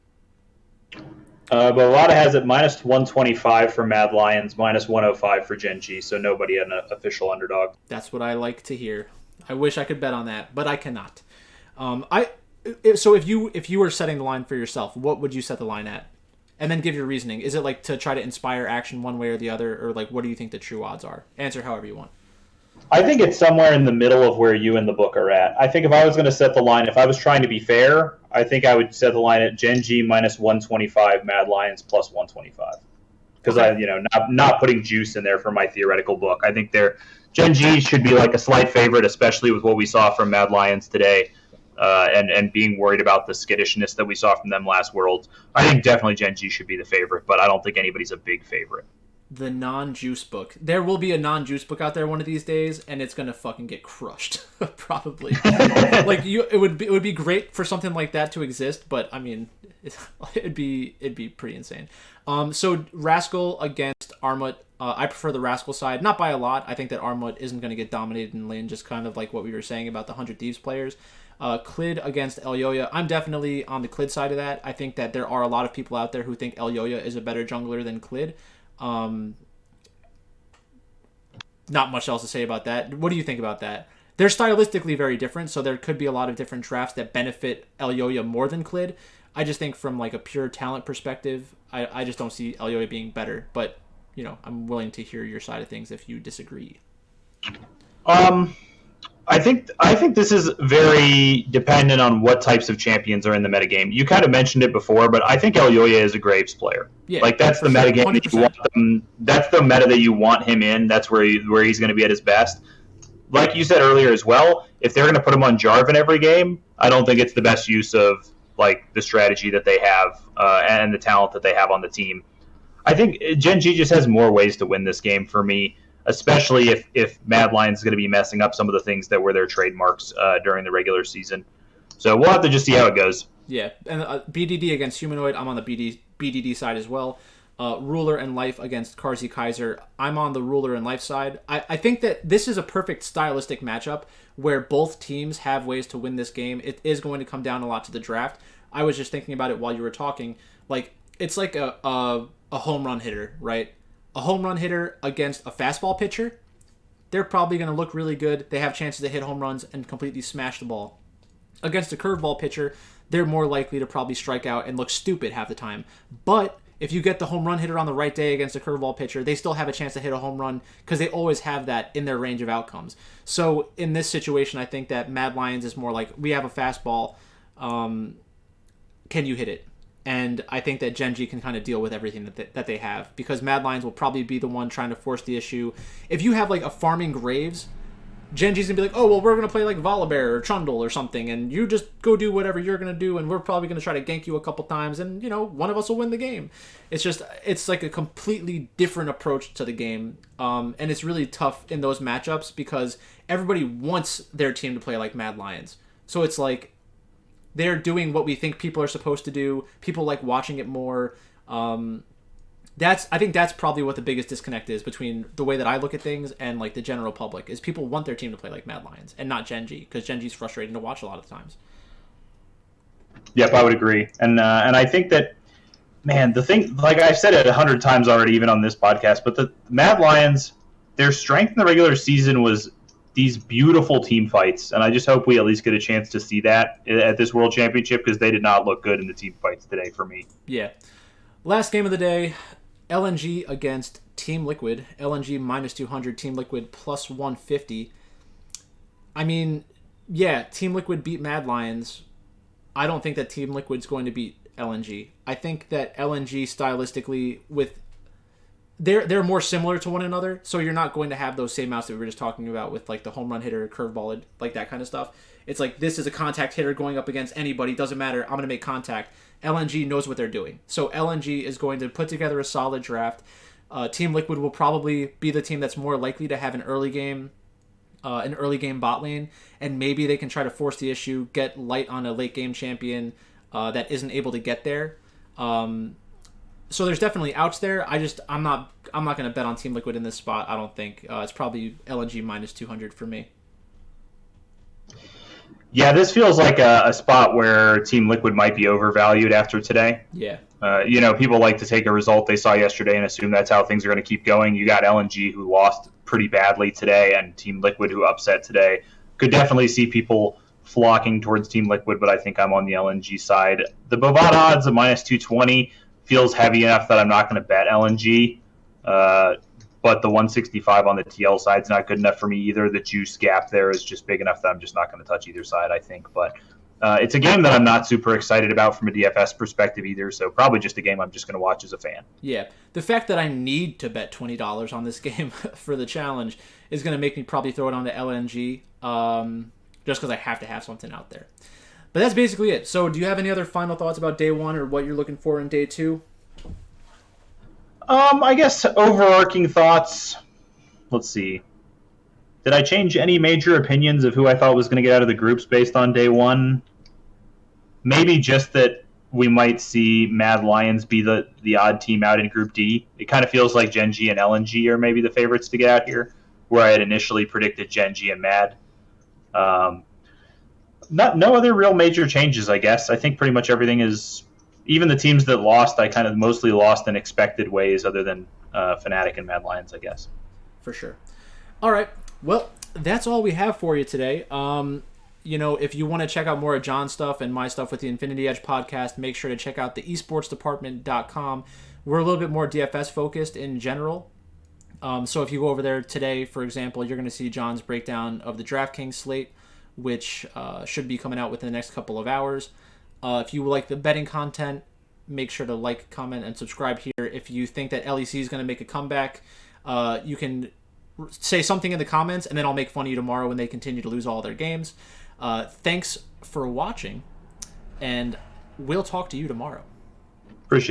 Speaker 2: But a lot of has it -125 for Mad Lions, -105 for Gen.G, so nobody an official underdog.
Speaker 1: That's what I like to hear. I wish I could bet on that, but I cannot. So if you were setting the line for yourself, what would you set the line at? And then give your reasoning. Is it like to try to inspire action one way or the other, or like what do you think the true odds are? Answer however you want.
Speaker 2: I think it's somewhere in the middle of where you and the book are at. I think if I was going to set the line, if I was trying to be fair, I think I would set the line at Gen.G -125, Mad Lions +125. Because
Speaker 1: okay.
Speaker 2: not putting juice in there for my theoretical book. I think Gen.G should be like a slight favorite, especially with what we saw from Mad Lions today. And being worried about the skittishness that we saw from them last Worlds. I think definitely Gen.G should be the favorite, but I don't think anybody's a big favorite.
Speaker 1: The non-juice book. There will be a non-juice book out there one of these days, and it's gonna fucking get crushed, probably. It would be great for something like that to exist, but I mean, it'd be pretty insane. So Rascal against Armut. I prefer the Rascal side, not by a lot. I think that Armut isn't gonna get dominated in lane, just kind of like what we were saying about the 100 Thieves players. Clid against Elyoya. I'm definitely on the Clid side of that. I think that there are a lot of people out there who think Elyoya is a better jungler than Clid. Not much else to say about that. What do you think about that? They're stylistically very different, so there could be a lot of different drafts that benefit Elyoya more than Clid. I just think from like a pure talent perspective, I just don't see Elyoya being better. But, I'm willing to hear your side of things if you disagree.
Speaker 2: I think this is very dependent on what types of champions are in the metagame. You kind of mentioned it before, but I think Elyoya is a Graves player.
Speaker 1: Yeah,
Speaker 2: like that's the metagame that you want them. That's the meta that you want him in. That's where he's going to be at his best. Like you said earlier as well, if they're going to put him on Jarvan every game, I don't think it's the best use of like the strategy that they have and the talent that they have on the team. I think Gen.G just has more ways to win this game for me. Especially if Mad Lions is going to be messing up some of the things that were their trademarks during the regular season. So we'll have to just see how it goes.
Speaker 1: Yeah, and BDD against Humanoid, I'm on the BDD side as well. Ruler and Life against Karzi Kaiser, I'm on the Ruler and Life side. I think that this is a perfect stylistic matchup where both teams have ways to win this game. It is going to come down a lot to the draft. I was just thinking about it while you were talking. Like, it's like a home run hitter, right? A home run hitter against a fastball pitcher, they're probably going to look really good. They have chances to hit home runs and completely smash the ball. Against a curveball pitcher, they're more likely to probably strike out and look stupid half the time. But if you get the home run hitter on the right day against a curveball pitcher, they still have a chance to hit a home run because they always have that in their range of outcomes. So in this situation, I think that Mad Lions is more like, we have a fastball. Can you hit it? And I think that Gen.G can kind of deal with everything that they have, because Mad Lions will probably be the one trying to force the issue. If you have like a farming Graves, Gen.G's going to be like, oh, well, we're going to play like Volibear or Trundle or something, and you just go do whatever you're going to do, and we're probably going to try to gank you a couple times, and, one of us will win the game. It's like a completely different approach to the game, and it's really tough in those matchups because everybody wants their team to play like Mad Lions. So it's like, they're doing what we think people are supposed to do. People like watching it more. I think that's probably what the biggest disconnect is between the way that I look at things and like the general public is people want their team to play like Mad Lions and not Gen.G because Gen.G is frustrating to watch a lot of the times.
Speaker 2: Yep, I would agree, and I think that, man, the thing, like I've said it 100 times already, even on this podcast, but the Mad Lions, their strength in the regular season was these beautiful team fights, and I just hope we at least get a chance to see that at this World Championship because they did not look good in the team fights today for me.
Speaker 1: Yeah. Last game of the day, LNG against Team Liquid. LNG minus 200, Team Liquid plus 150. I mean, yeah, Team Liquid beat Mad Lions. I don't think that Team Liquid's going to beat LNG. I think that LNG stylistically they're more similar to one another, so you're not going to have those same outs that we were just talking about with like the home run hitter, curveball, like that kind of stuff. It's like this is a contact hitter going up against anybody, doesn't matter, I'm going to make contact. LNG knows what they're doing. So LNG is going to put together a solid draft. Team Liquid will probably be the team that's more likely to have an early game bot lane, and maybe they can try to force the issue, get light on a late game champion that isn't able to get there. So there's definitely outs there. I'm not going to bet on Team Liquid in this spot. I don't think it's probably LNG minus 200 for me.
Speaker 2: Yeah, this feels like a spot where Team Liquid might be overvalued after today.
Speaker 1: Yeah.
Speaker 2: People like to take a result they saw yesterday and assume that's how things are going to keep going. You got LNG, who lost pretty badly today, and Team Liquid, who upset today. Could definitely see people flocking towards Team Liquid, but I think I'm on the LNG side. The Bovada odds of minus 220 feels heavy enough that I'm not going to bet LNG. But the 165 on the TL side is not good enough for me either. The juice gap there is just big enough that I'm just not going to touch either side, I think. But it's a game that I'm not super excited about from a DFS perspective either, so probably just a game I'm just going to watch as a fan.
Speaker 1: Yeah. The fact that I need to bet $20 on this game for the challenge is going to make me probably throw it on to LNG just because I have to have something out there. But that's basically it. So do you have any other final thoughts about day one or what you're looking for in day two?
Speaker 2: I guess overarching thoughts. Let's see. Did I change any major opinions of who I thought was going to get out of the groups based on day one? Maybe just that we might see Mad Lions be the odd team out in Group D. It kind of feels like Gen.G and LNG are maybe the favorites to get out here, where I had initially predicted Gen.G and Mad. No other real major changes, I guess. I think pretty much everything is... Even the teams that lost, I kind of mostly lost in expected ways other than Fnatic and Mad Lions, I guess.
Speaker 1: For sure. All right. Well, that's all we have for you today. If you want to check out more of John's stuff and my stuff with the Infinity Edge podcast, make sure to check out the esportsdepartment.com. We're a little bit more DFS focused in general. So if you go over there today, for example, you're going to see John's breakdown of the DraftKings slate, which should be coming out within the next couple of hours. If you like the betting content, make sure to like, comment, and subscribe here. If you think that LEC is going to make a comeback, you can say something in the comments, and then I'll make fun of you tomorrow when they continue to lose all their games. Thanks for watching, and we'll talk to you tomorrow.